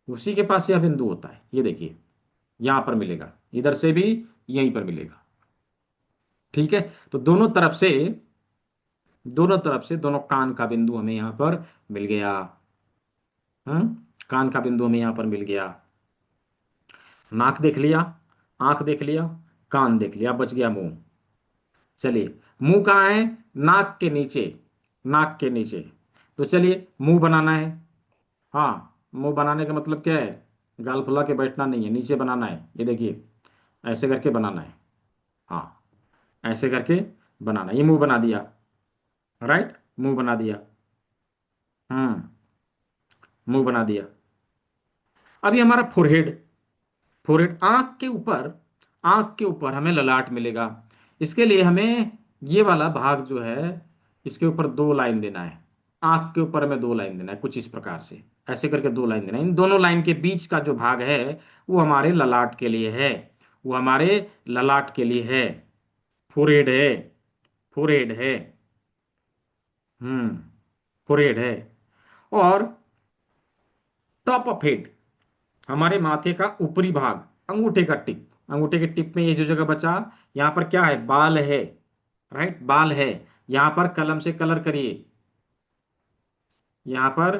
A: उसी के पास यह बिंदु होता है। ये देखिए, यहां पर मिलेगा, इधर से भी यहीं पर मिलेगा। ठीक है। तो दोनों तरफ से दोनों कान का बिंदु हमें यहां पर मिल गया। कान का बिंदु हमें यहां पर मिल गया। नाक देख लिया, आंख देख लिया, कान देख लिया, बच गया मुंह। चलिए, मुंह कहाँ है? नाक के नीचे। नाक के नीचे। तो चलिए, मुंह बनाना है। हाँ, मुंह बनाने का मतलब क्या है? गाल फुला के बैठना नहीं है, नीचे बनाना है। ये देखिए, ऐसे करके बनाना है। हाँ, ऐसे करके बनाना, ये मुंह बना दिया। राइट, मुंह बना दिया। हम्म, मुंह बना दिया। अभी हमारा फोरहेड, फोरहेड, आंख के ऊपर हमें ललाट मिलेगा। इसके लिए हमें ये वाला भाग जो है, इसके ऊपर दो लाइन देना है। आंख के ऊपर हमें दो लाइन देना है, कुछ इस प्रकार से, ऐसे करके दो लाइन देना है। इन दोनों लाइन के बीच का जो भाग है, वो हमारे ललाट के लिए है। वो हमारे ललाट के लिए है। फोरहेड है, फोरहेड है। हम्म, फोरहेड है। और टॉप ऑफ हेड, हमारे माथे का ऊपरी भाग, अंगूठे का टिप, अंगूठे के टिप में ये जो जगह बचा, यहां पर क्या है? बाल है। राइट, बाल है। यहां पर कलम से कलर करिए, यहां पर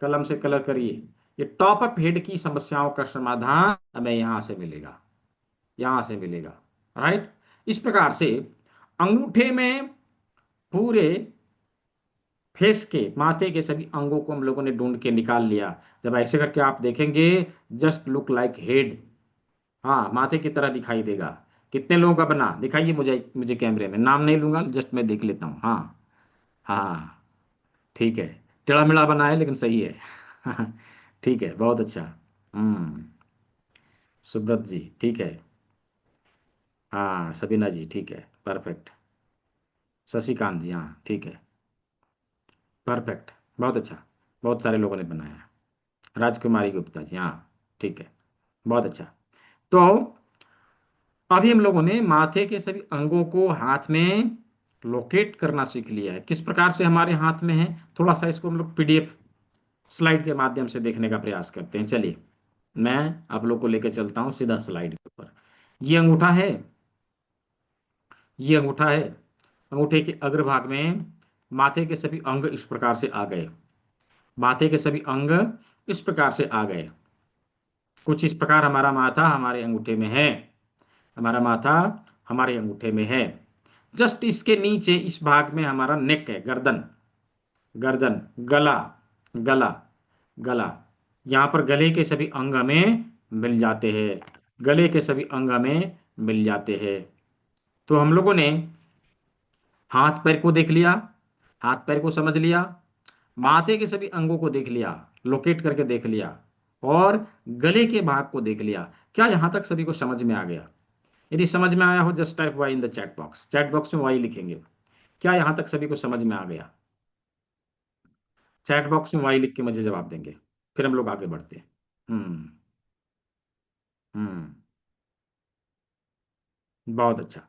A: कलम से कलर करिए। ये टॉप अप हेड की समस्याओं का समाधान हमें यहां से मिलेगा, यहां से मिलेगा। राइट, इस प्रकार से अंगूठे में पूरे फेस के, माथे के सभी अंगों को हम लोगों ने ढूंढ के निकाल लिया। जब ऐसे करके आप देखेंगे, जस्ट लुक लाइक हेड। हाँ, माथे की तरह दिखाई देगा। कितने लोगों का बना, दिखाइए मुझे, मुझे कैमरे में। नाम नहीं लूंगा, जस्ट मैं देख लेता हूँ। हाँ, हाँ, ठीक है। टेढ़ा मेढ़ा बना है लेकिन सही है। ठीक है, बहुत अच्छा। हम्म, सुब्रत जी, ठीक है। हाँ, सबीना जी, ठीक है, परफेक्ट। शशिकांत जी, हाँ, ठीक है, परफेक्ट, बहुत अच्छा। बहुत सारे लोगों ने बनाया। राजकुमारी गुप्ता जी, हाँ, ठीक है, बहुत अच्छा। तो अभी हम लोगों ने माथे के सभी अंगों को हाथ में लोकेट करना सीख लिया है। किस प्रकार से हमारे हाथ में है, थोड़ा सा इसको हम लोग पीडीएफ स्लाइड के माध्यम से देखने का प्रयास करते हैं। चलिए, मैं आप लोग को लेकर चलता हूँ सीधा स्लाइड के ऊपर। ये अंगूठा है, ये अंगूठा है। अंगूठे के अग्रभाग में माथे के सभी अंग इस प्रकार से आ गए। माथे के सभी अंग इस प्रकार से आ गए। कुछ इस प्रकार हमारा माथा हमारे अंगूठे में है। हमारा माथा हमारे अंगूठे में है। जस्ट इसके नीचे इस भाग में हमारा नेक है, गर्दन, गर्दन, गला, गला, गला। यहाँ पर गले के सभी अंग हमें मिल जाते हैं। गले के सभी अंग हमें मिल जाते हैं। तो हम लोगों ने हाथ पैर को देख लिया, हाथ पैर को समझ लिया, माथे के सभी अंगों को देख लिया, लोकेट करके देख लिया, और गले के भाग को देख लिया। क्या यहां तक सभी को समझ में आ गया? यदि समझ में आया हो, just type Y in the chat box. Chat box में वाई लिखेंगे। क्या यहां तक सभी को समझ में आ गया? चैट बॉक्स में वाई लिख के मुझे जवाब देंगे, फिर हम लोग आगे बढ़ते हैं। हम्म, हम्म, बहुत अच्छा।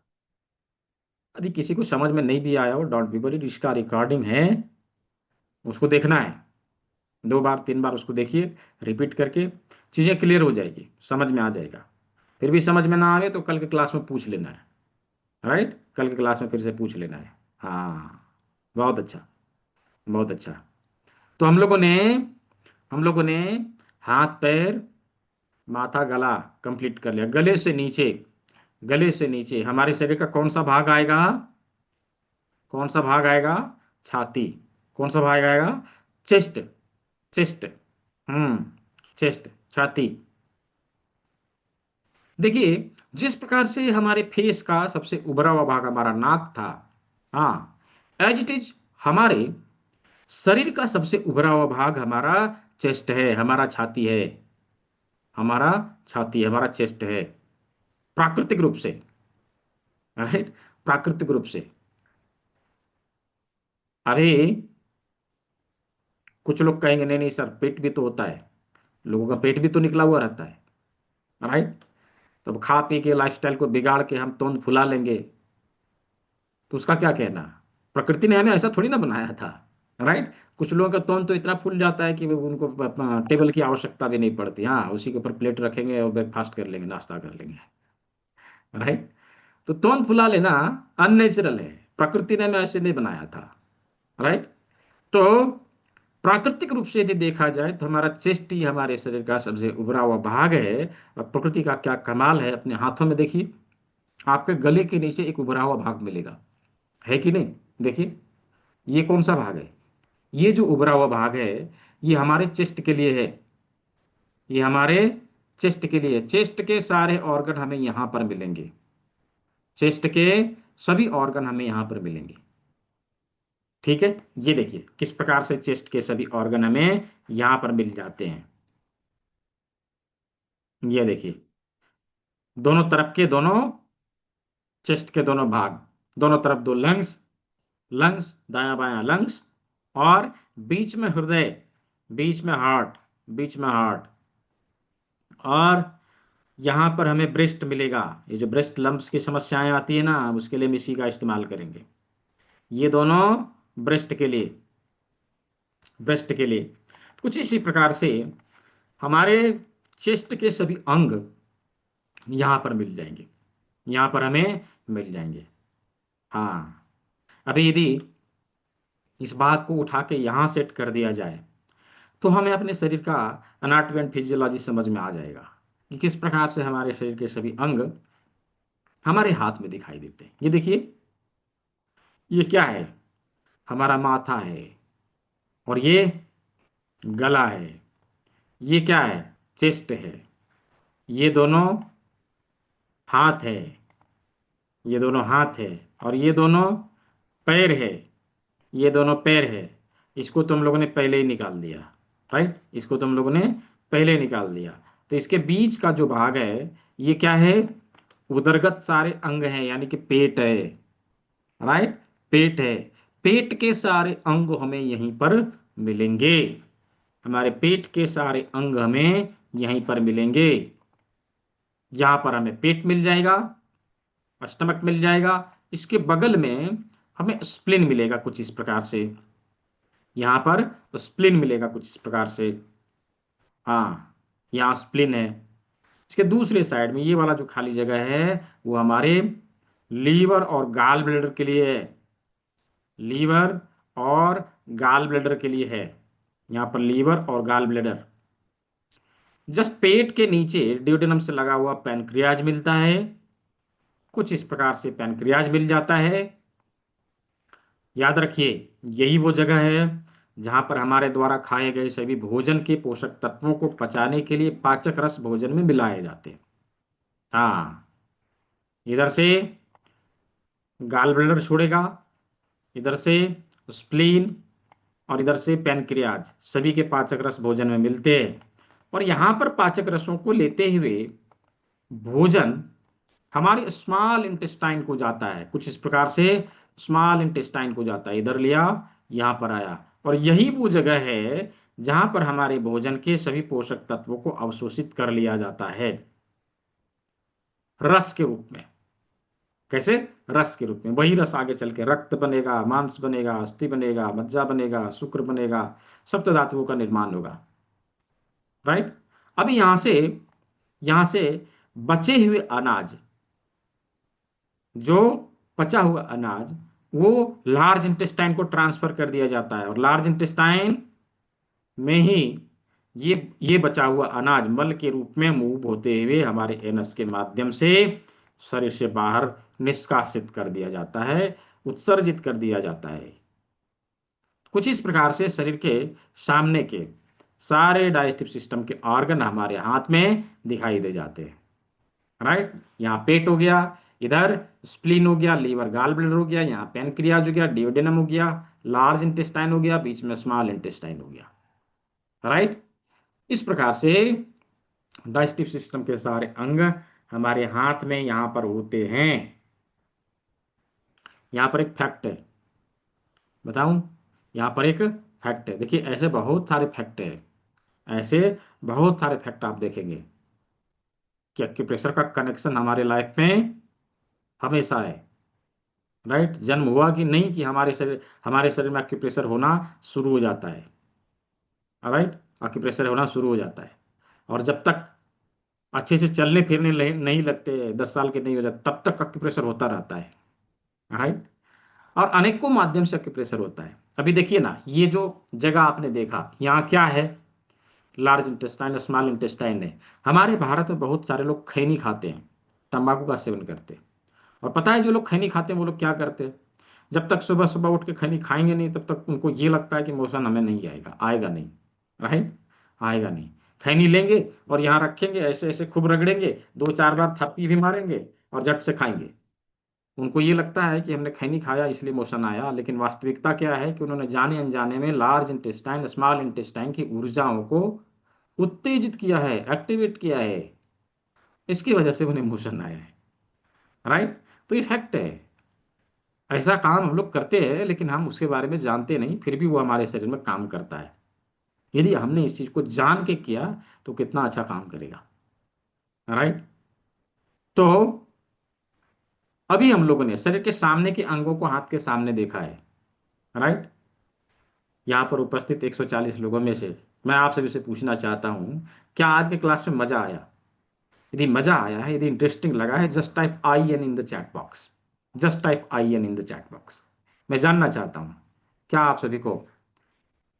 A: यदि किसी को समझ में नहीं भी आया हो, डोंट बी वरीड, इसका रिकॉर्डिंग है, उसको देखना है। दो बार तीन बार उसको देखिए, रिपीट करके चीज़ें क्लियर हो जाएगी, समझ में आ जाएगा। फिर भी समझ में ना आवे तो कल के क्लास में पूछ लेना है। राइट, कल के क्लास में फिर से पूछ लेना है। हाँ, बहुत अच्छा, बहुत अच्छा। तो हम लोगों ने हाथ पैर माथा गला कंप्लीट कर लिया। गले से नीचे, गले से नीचे हमारे शरीर का कौन सा भाग आएगा? कौन सा भाग आएगा? छाती। कौन सा भाग आएगा? Chest, chest. हम्म, चेस्ट, छाती। देखिए, जिस प्रकार से हमारे फेस का सबसे उभरा हुआ भाग हमारा नाक था, हाँ, एज इट इज हमारे शरीर का सबसे उभरा हुआ भाग हमारा चेस्ट है, हमारा छाती है, हमारा छाती है, हमारा चेस्ट है, प्राकृतिक रूप से। राइट, प्राकृतिक रूप से। अरे, कुछ लोग कहेंगे नहीं नहीं सर, पेट भी तो होता है, लोगों का पेट भी तो निकला हुआ रहता है। राइट, तब खा पी के लाइफस्टाइल को बिगाड़ के हम तोंद फुला लेंगे, तो उसका क्या कहना? प्रकृति ने हमें ऐसा थोड़ी ना बनाया था। राइट, कुछ लोगों का तोंद तो इतना फूल जाता है कि वो उनको टेबल की आवश्यकता भी नहीं पड़ती, हाँ, उसी के ऊपर प्लेट रखेंगे और ब्रेकफास्ट कर लेंगे, नाश्ता कर लेंगे। राइट, तो तोंद फुला लेना अननेचुरल है, प्रकृति ने हमें ऐसे नहीं बनाया था। राइट, तो प्राकृतिक रूप से यदि देखा जाए तो हमारा चेस्ट ही हमारे शरीर का सबसे उभरा हुआ भाग है। और प्रकृति का क्या कमाल है, अपने हाथों में देखिए, आपके गले के नीचे एक उभरा हुआ भाग मिलेगा, है कि नहीं? देखिए, ये कौन सा भाग है? ये जो उभरा हुआ भाग है, ये हमारे चेस्ट के लिए है, ये हमारे चेस्ट के लिए। चेस्ट के सारे ऑर्गन हमें यहां पर मिलेंगे, चेस्ट के सभी ऑर्गन हमें यहां पर मिलेंगे। ठीक है, ये देखिए किस प्रकार से चेस्ट के सभी ऑर्गन हमें यहां पर मिल जाते हैं। ये देखिए, दोनों तरफ के दोनों, चेस्ट के दोनों भाग, दोनों तरफ दो लंग्स, लंग्स दायां बायां लंग्स, और बीच में हृदय, बीच में हार्ट, बीच में हार्ट, और यहां पर हमें ब्रेस्ट मिलेगा। ये जो ब्रेस्ट लंप्स की समस्याएं आती है ना, उसके लिए हम इसी का इस्तेमाल करेंगे। ये दोनों ब्रेस्ट के लिए, ब्रेस्ट के लिए। कुछ इसी प्रकार से हमारे चेस्ट के सभी अंग यहां पर मिल जाएंगे, यहां पर हमें मिल जाएंगे। हाँ, अभी यदि इस भाग को उठा के यहां सेट कर दिया जाए तो हमें अपने शरीर का अनाटॉमी एंड फिजियोलॉजी समझ में आ जाएगा कि किस प्रकार से हमारे शरीर के सभी अंग हमारे हाथ में दिखाई देते हैं। ये देखिए, ये क्या है? हमारा माथा है, और ये गला है। ये क्या है? चेस्ट है। ये दोनों हाथ है, ये दोनों हाथ है, और ये दोनों पैर है, ये दोनों पैर है। इसको तुम लोगों ने पहले ही निकाल दिया। राइट, इसको तुम लोगों ने पहले ही निकाल दिया। तो इसके बीच का जो भाग है, ये क्या है? उदरगत सारे अंग हैं, यानी कि पेट है। राइट, पेट है। पेट के सारे अंग हमें यहीं पर मिलेंगे, हमारे पेट के सारे अंग हमें यहीं पर मिलेंगे। यहां पर हमें पेट मिल जाएगा, स्टमक मिल जाएगा। इसके बगल में हमें स्प्लिन मिलेगा कुछ इस प्रकार से, यहां पर स्प्लिन मिलेगा कुछ इस प्रकार से। हाँ, यहाँ स्प्लिन है। इसके दूसरे साइड में ये वाला जो खाली जगह है, वो हमारे लीवर और गाल ब्लैडर के लिए है, लीवर और गाल ब्लैडर के लिए है। यहाँ पर लीवर और गाल ब्लैडर। जस्ट पेट के नीचे ड्यूडेनम से लगा हुआ पैनक्रियाज मिलता है, कुछ इस प्रकार से पैनक्रियाज मिल जाता है। याद रखिए, यही वो जगह है जहां पर हमारे द्वारा खाए गए सभी भोजन के पोषक तत्वों को पचाने के लिए पाचक रस भोजन में मिलाए जाते हैं। हाँ, इधर से गाल ब्लैडर छोड़ेगा, इधर से स्प्लीन, और इधर से पैनक्रियाज, सभी के पाचक रस भोजन में मिलते हैं। और यहां पर पाचक रसों को लेते हुए भोजन हमारे स्मॉल इंटेस्टाइन को जाता है, कुछ इस प्रकार से स्मॉल इंटेस्टाइन को जाता है, इधर लिया, यहां पर आया। और यही वो जगह है जहां पर हमारे भोजन के सभी पोषक तत्वों को अवशोषित कर लिया जाता है, रस के रूप में। कैसे? रस के रूप में। वही रस आगे चल के रक्त बनेगा, मांस बनेगा, अस्थि बनेगा, मज्जा बनेगा, शुक्र बनेगा, सप्त धातुओं का निर्माण होगा। राइट, अभी यहां से बचे हुए अनाज, जो पचा हुआ अनाज, वो लार्ज इंटेस्टाइन को ट्रांसफर कर दिया जाता है, और लार्ज इंटेस्टाइन में ही ये बचा हुआ अनाज मल के रूप में मूव होते हुए हमारे एनस के माध्यम से शरीर से बाहर निष्कासित कर दिया जाता है, उत्सर्जित कर दिया जाता है। कुछ इस प्रकार से शरीर के सामने के सारे डाइजेस्टिव सिस्टम के ऑर्गन हमारे हाथ में दिखाई दे जाते हैं। राइट, यहाँ पेट हो गया, इधर स्प्लीन हो गया, लीवर गाल ब्लैडर हो गया, यहाँ पैनक्रियाज हो गया, डिओडेनम हो गया, लार्ज इंटेस्टाइन हो गया, बीच में स्मॉल इंटेस्टाइन हो गया। राइट, इस प्रकार से डाइजेस्टिव सिस्टम के सारे अंग हमारे हाथ में यहाँ पर होते हैं। यहाँ पर एक फैक्ट है, बताऊं? यहाँ पर एक फैक्ट है, देखिए ऐसे बहुत सारे फैक्ट है, ऐसे बहुत सारे फैक्ट आप देखेंगे कि एक्यूप्रेशर का कनेक्शन हमारे लाइफ में हमेशा है। राइट, जन्म हुआ कि नहीं कि हमारे शरीर में एक्यूप्रेशर होना शुरू हो जाता है। राइट, एक्यूप्रेशर होना शुरू हो जाता है, और जब तक अच्छे से चलने फिरने नहीं लगते, 10 साल के नहीं हो जाते, तब तक एक्यूप्रेशर होता रहता है। राइट, और अनेकों माध्यम से एक्यूप्रेशर होता है। अभी देखिए ना, ये जो जगह आपने देखा, यहाँ क्या है? लार्ज इंटेस्टाइन, स्मॉल इंटेस्टाइन है। हमारे भारत में बहुत सारे लोग खैनी खाते हैं, तंबाकू का सेवन करते हैं। और पता है जो लोग खैनी खाते हैं वो लोग क्या करते हैं? जब तक सुबह सुबह उठ के खैनी खाएंगे नहीं, तब तक उनको ये लगता है कि मोशन हमें नहीं आएगा, आएगा नहीं। राइट, आएगा नहीं। खैनी लेंगे और यहाँ रखेंगे, ऐसे ऐसे खूब रगड़ेंगे, 2-4 बार थप्पी भी मारेंगे और झट से खाएंगे। उनको ये लगता है कि हमने खैनी खाया इसलिए मोशन आया, लेकिन वास्तविकता क्या है कि उन्होंने जाने अनजाने में लार्ज इंटेस्टाइन, स्मॉल इंटेस्टाइन की ऊर्जाओं को उत्तेजित किया है, एक्टिवेट किया है। इसकी वजह से उन्हें मोशन आया है। राइट, तो ये फैक्ट है। ऐसा काम हम लोग करते हैं लेकिन हम उसके बारे में जानते नहीं, फिर भी वो हमारे शरीर में काम करता है। यदि हमने इस चीज को जान के किया तो कितना अच्छा काम करेगा। राइट, तो अभी हम लोगों ने शरीर के सामने के अंगों को हाथ के सामने देखा है। राइट, यहाँ पर उपस्थित 140 लोगों में से मैं आपसे भी से पूछना चाहता हूँ, क्या आज के क्लास में मजा आया? यदि मजा आया है, यदि इंटरेस्टिंग लगा है, just type I N in the chat box. Just type I N in the chat box. मैं जानना चाहता हूँ, क्या आप सभी को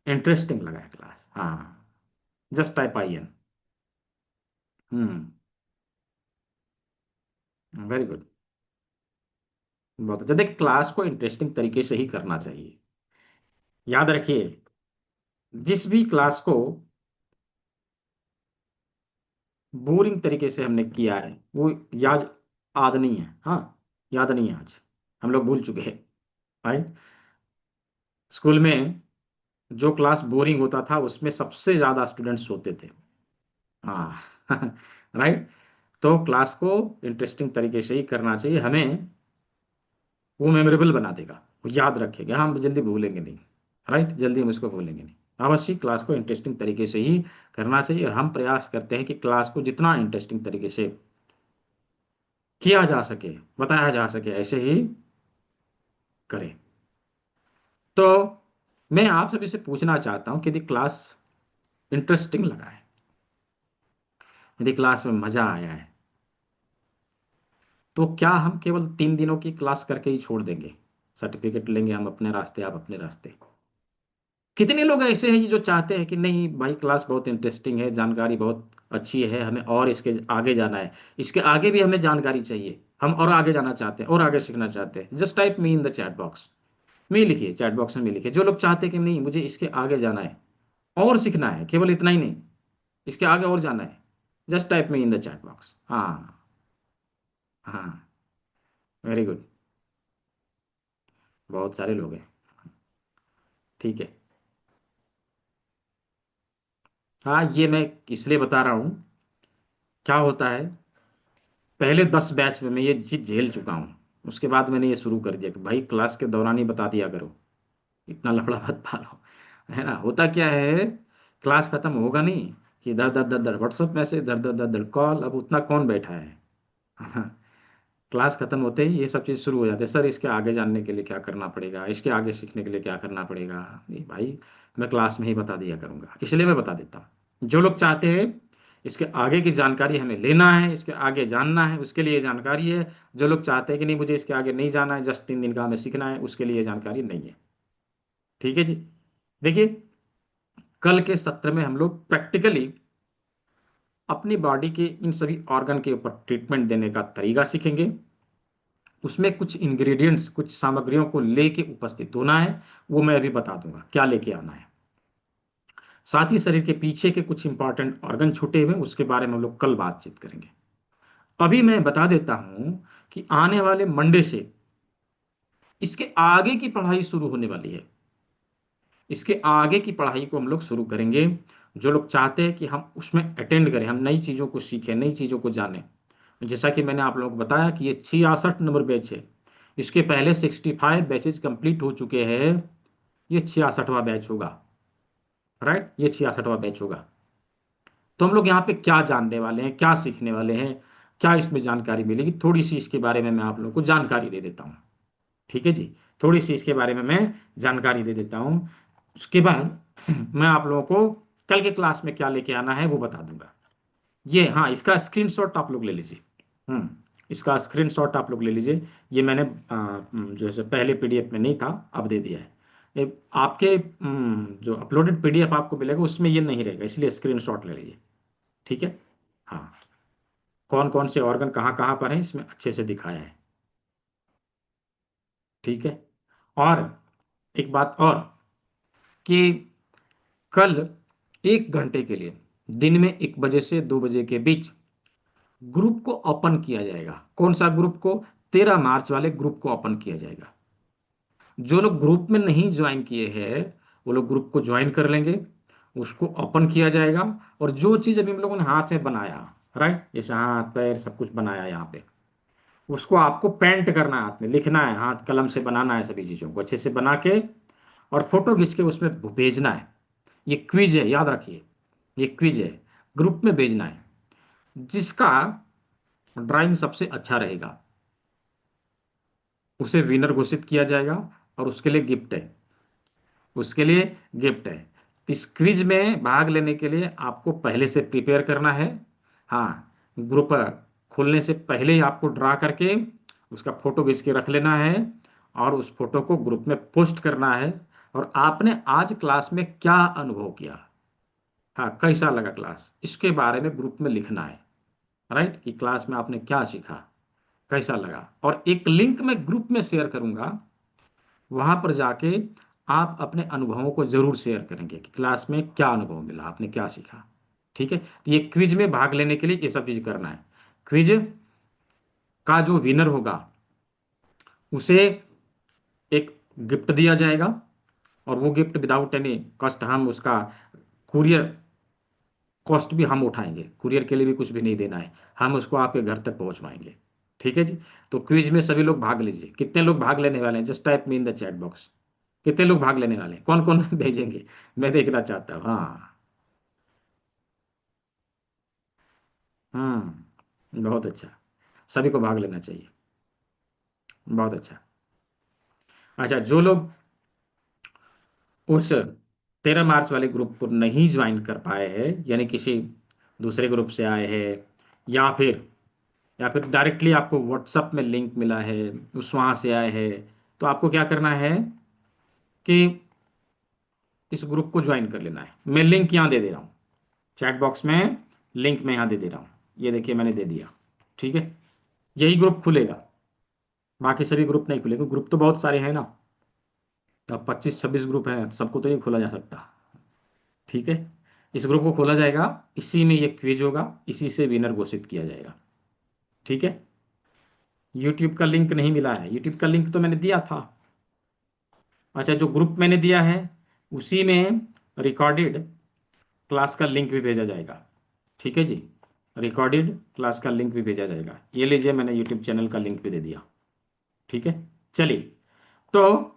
A: इंटरेस्टिंग लगा है क्लास? हाँ, just type I N. Hmm, very good, बहुत अच्छा। देखिए, क्लास को इंटरेस्टिंग तरीके से ही करना चाहिए। याद रखिए, जिस भी क्लास को बोरिंग तरीके से हमने किया है वो याद नहीं है। हाँ, याद नहीं है आज, हम लोग भूल चुके हैं। राइट, स्कूल में जो क्लास बोरिंग होता था उसमें सबसे ज्यादा स्टूडेंट्स होते थे। हाँ राइट, तो क्लास को इंटरेस्टिंग तरीके से ही करना चाहिए हमें। वो मेमोरेबल बना देगा, वो याद रखेगा, हम जल्दी भूलेंगे नहीं। राइट, जल्दी हम इसको भूलेंगे नहीं। अवश्य क्लास को इंटरेस्टिंग तरीके से ही करना चाहिए, और हम प्रयास करते हैं कि क्लास को जितना इंटरेस्टिंग तरीके से किया जा सके, बताया जा सके, ऐसे ही करें। तो मैं आप सभी से पूछना चाहता हूं कि यदि क्लास इंटरेस्टिंग लगा है, यदि क्लास में मजा आया है, तो क्या हम केवल 3 दिनों की क्लास करके ही छोड़ देंगे? सर्टिफिकेट लेंगे हम अपने रास्ते, आप अपने रास्ते? कितने लोग ऐसे हैं जो चाहते हैं कि नहीं भाई, क्लास बहुत इंटरेस्टिंग है, जानकारी बहुत अच्छी है, हमें और इसके आगे जाना है, इसके आगे भी हमें जानकारी चाहिए, हम और आगे जाना चाहते हैं और आगे सीखना चाहते हैं? Just type me in the chat box में लिखिए, चैट बॉक्स में लिखिए जो लोग चाहते हैं कि नहीं मुझे इसके आगे जाना है और सीखना है, केवल इतना ही नहीं, इसके आगे और जाना है। Just type me in the chat box. हाँ, हाँ, वेरी गुड, बहुत सारे लोग हैं। ठीक है, हाँ, ये मैं इसलिए बता रहा हूँ, क्या होता है, पहले 10 बैच में मैं ये चीज झेल चुका हूँ। उसके बाद मैंने ये शुरू कर दिया कि भाई क्लास के दौरान ही बता दिया करो, इतना लफड़ा मत पालो। है ना? होता क्या है, क्लास खत्म होगा नहीं कि दर दर दर दर व्हाट्सएप मैसेज, दर दर दर दर कॉल, अब उतना कौन बैठा है? क्लास खत्म होते ही ये सब चीज़ शुरू हो जाती है, सर इसके आगे जानने के लिए क्या करना पड़ेगा, इसके आगे सीखने के लिए क्या करना पड़ेगा? नहीं भाई, मैं क्लास में ही बता दिया करूंगा, इसलिए मैं बता देता हूँ। जो लोग चाहते हैं इसके आगे की जानकारी हमें लेना है, इसके आगे जानना है, उसके लिए जानकारी है। जो लोग चाहते हैं कि नहीं मुझे इसके आगे नहीं जाना है, जस्ट 3 दिन का हमें सीखना है, उसके लिए जानकारी नहीं है। ठीक है जी। देखिए, कल के सत्र में हम लोग प्रैक्टिकली अपनी बॉडी के इन सभी ऑर्गन के ऊपर ट्रीटमेंट देने का तरीका सीखेंगे। उसमें कुछ इंग्रेडिएंट्स, कुछ सामग्रियों को लेके उपस्थित होना है, वो मैं अभी बता दूंगा क्या लेके आना है। साथ ही शरीर के पीछे के कुछ इंपॉर्टेंट ऑर्गन छूटे हुए, उसके बारे में हम लोग कल बातचीत करेंगे। अभी मैं बता देता हूं कि आने वाले मंडे से इसके आगे की पढ़ाई शुरू होने वाली है। इसके आगे की पढ़ाई को हम लोग शुरू करेंगे। जो लोग चाहते हैं कि हम उसमें अटेंड करें, हम नई चीज़ों को सीखें, नई चीज़ों को जानें, जैसा कि मैंने आप लोगों को बताया कि ये 66 नंबर बैच है। इसके पहले 65 बैचेज कंप्लीट हो चुके हैं। ये 66वां बैच होगा। राइट, ये 66वां बैच होगा। तो हम लोग यहाँ पे क्या जानने वाले हैं, क्या सीखने वाले हैं, क्या इसमें जानकारी मिलेगी, थोड़ी सी इसके बारे में मैं आप लोगों को जानकारी दे देता हूँ। ठीक है जी, थोड़ी सी इसके बारे में मैं जानकारी दे देता हूँ। उसके बाद मैं आप लोगों को कल के क्लास में क्या लेके आना है वो बता दूंगा। ये, हाँ, इसका स्क्रीनशॉट आप लोग ले लीजिए। इसका स्क्रीनशॉट आप लोग ले लीजिए। ये मैंने जो है पहले पीडीएफ में नहीं था, अब दे दिया है। ये आपके जो अपलोडेड पीडीएफ आपको मिलेगा उसमें ये नहीं रहेगा, इसलिए स्क्रीनशॉट ले लीजिए। ठीक है। हाँ, कौन कौन से ऑर्गन कहाँ कहाँ पर हैं इसमें अच्छे से दिखाया है। ठीक है। और एक बात और, कि कल 1 घंटे के लिए दिन में 1 बजे से 2 बजे के बीच ग्रुप को ओपन किया जाएगा। कौन सा ग्रुप को? 13 मार्च वाले ग्रुप को ओपन किया जाएगा। जो लोग ग्रुप में नहीं ज्वाइन किए हैं वो लोग ग्रुप को ज्वाइन कर लेंगे, उसको ओपन किया जाएगा। और जो चीज़ अभी हम लोगों ने हाथ में बनाया, राइट, जैसे हाथ पैर सब कुछ बनाया यहाँ पे, उसको आपको पेंट करना है, हाथ में लिखना है, हाथ कलम से बनाना है, सभी चीज़ों को अच्छे से बना के और फोटो खींच के उसमें भेजना है। ये क्विज है, याद रखिए, ये क्विज है, ग्रुप में भेजना है। जिसका ड्राइंग सबसे अच्छा रहेगा उसे विनर घोषित किया जाएगा, और उसके लिए गिफ्ट है, उसके लिए गिफ्ट है। इस क्विज में भाग लेने के लिए आपको पहले से प्रिपेयर करना है। हाँ, ग्रुप खोलने से पहले ही आपको ड्रा करके उसका फोटो खींच के रख लेना है, और उस फोटो को ग्रुप में पोस्ट करना है। और आपने आज क्लास में क्या अनुभव किया, हाँ, कैसा लगा क्लास, इसके बारे में ग्रुप में लिखना है। राइट, कि क्लास में आपने क्या सीखा, कैसा लगा। और एक लिंक मैं ग्रुप में शेयर करूंगा, वहां पर जाके आप अपने अनुभवों को जरूर शेयर करेंगे कि क्लास में क्या अनुभव मिला, आपने क्या सीखा। ठीक है, तो ये क्विज में भाग लेने के लिए ये सब चीज करना है। क्विज का जो विनर होगा उसे एक गिफ्ट दिया जाएगा, और वो गिफ्ट विदाउट एनी कॉस्ट, हम उसका कुरियर कॉस्ट भी हम उठाएंगे, कुरियर के लिए भी कुछ भी नहीं देना है, हम उसको आपके घर तक पहुंचवाएंगे। ठीक है जी। तो क्विज में सभी लोग भाग लीजिए। कितने लोग भाग लेने वाले हैं? Just type me in the chat box. कितने लोग भाग लेने वाले हैं, कौन कौन भेजेंगे? मैं देखना चाहता हूँ। हाँ। बहुत अच्छा, सभी को भाग लेना चाहिए। बहुत अच्छा। अच्छा, जो लोग उस 13 मार्च वाले ग्रुप को नहीं ज्वाइन कर पाए हैं, यानी किसी दूसरे ग्रुप से आए हैं, या फिर डायरेक्टली आपको व्हाट्सएप में लिंक मिला है, उस वहाँ से आए हैं, तो आपको क्या करना है कि इस ग्रुप को ज्वाइन कर लेना है। मैं लिंक यहाँ दे दे रहा हूँ, चैट बॉक्स में लिंक मैं यहाँ दे दे रहा हूँ। ये देखिए, मैंने दे दिया। ठीक है, यही ग्रुप खुलेगा, बाकी सभी ग्रुप नहीं खुलेगा। ग्रुप तो बहुत सारे हैं ना, अब 25-26 ग्रुप हैं, सबको तो नहीं खोला जा सकता। ठीक है, इस ग्रुप को खोला जाएगा, इसी में ये क्विज होगा, इसी से विनर घोषित किया जाएगा। ठीक है। यूट्यूब का लिंक नहीं मिला है, यूट्यूब का लिंक तो मैंने दिया था। अच्छा, जो ग्रुप मैंने दिया है उसी में रिकॉर्डेड क्लास का लिंक भी भेजा जाएगा। ठीक है जी, रिकॉर्डेड क्लास का लिंक भी भेजा जाएगा। ये लीजिए, मैंने यूट्यूब चैनल का लिंक भी दे दिया। ठीक है। चलिए, तो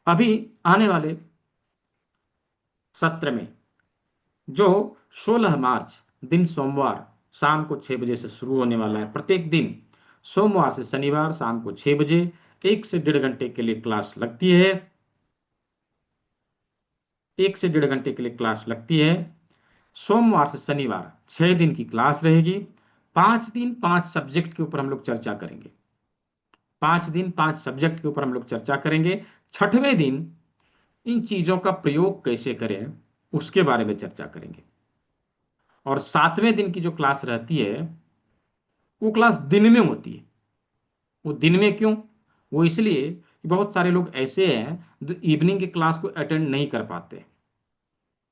A: अभी आने वाले सत्र में, जो 16 मार्च दिन सोमवार शाम को 6 बजे से शुरू होने वाला है, प्रत्येक दिन सोमवार से शनिवार शाम को 6 बजे 1 से 1.5 घंटे के लिए क्लास लगती है। 1 से 1.5 घंटे के लिए क्लास लगती है। सोमवार से शनिवार 6 दिन की क्लास रहेगी। 5 दिन 5 सब्जेक्ट के ऊपर हम लोग चर्चा करेंगे। 5 दिन 5 सब्जेक्ट के ऊपर हम लोग चर्चा करेंगे। छठवें दिन इन चीजों का प्रयोग कैसे करें उसके बारे में चर्चा करेंगे। और 7वें दिन की जो क्लास रहती है वो क्लास दिन में होती है। वो दिन में क्यों? वो इसलिए कि बहुत सारे लोग ऐसे हैं जो इवनिंग की क्लास को अटेंड नहीं कर पाते।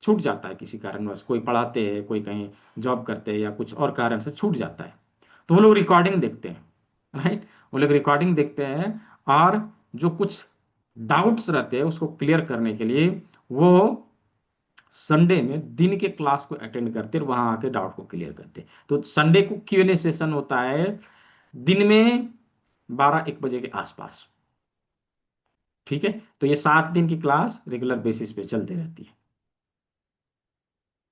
A: छूट जाता है किसी कारणवश, कोई पढ़ाते हैं, कोई कहीं जॉब करते हैं या कुछ और कारण से छूट जाता है, तो वो लोग रिकॉर्डिंग देखते हैं। राइट, वो लोग रिकॉर्डिंग देखते हैं, और जो कुछ डाउट्स रहते हैं उसको क्लियर करने के लिए वो संडे में दिन के क्लास को अटेंड करते हैं और वहां आके डाउट को क्लियर करते हैं। तो संडे को Q&A सेशन होता है दिन में 12-1 बजे के आसपास। ठीक है, तो ये 7 दिन की क्लास रेगुलर बेसिस पे चलती रहती है।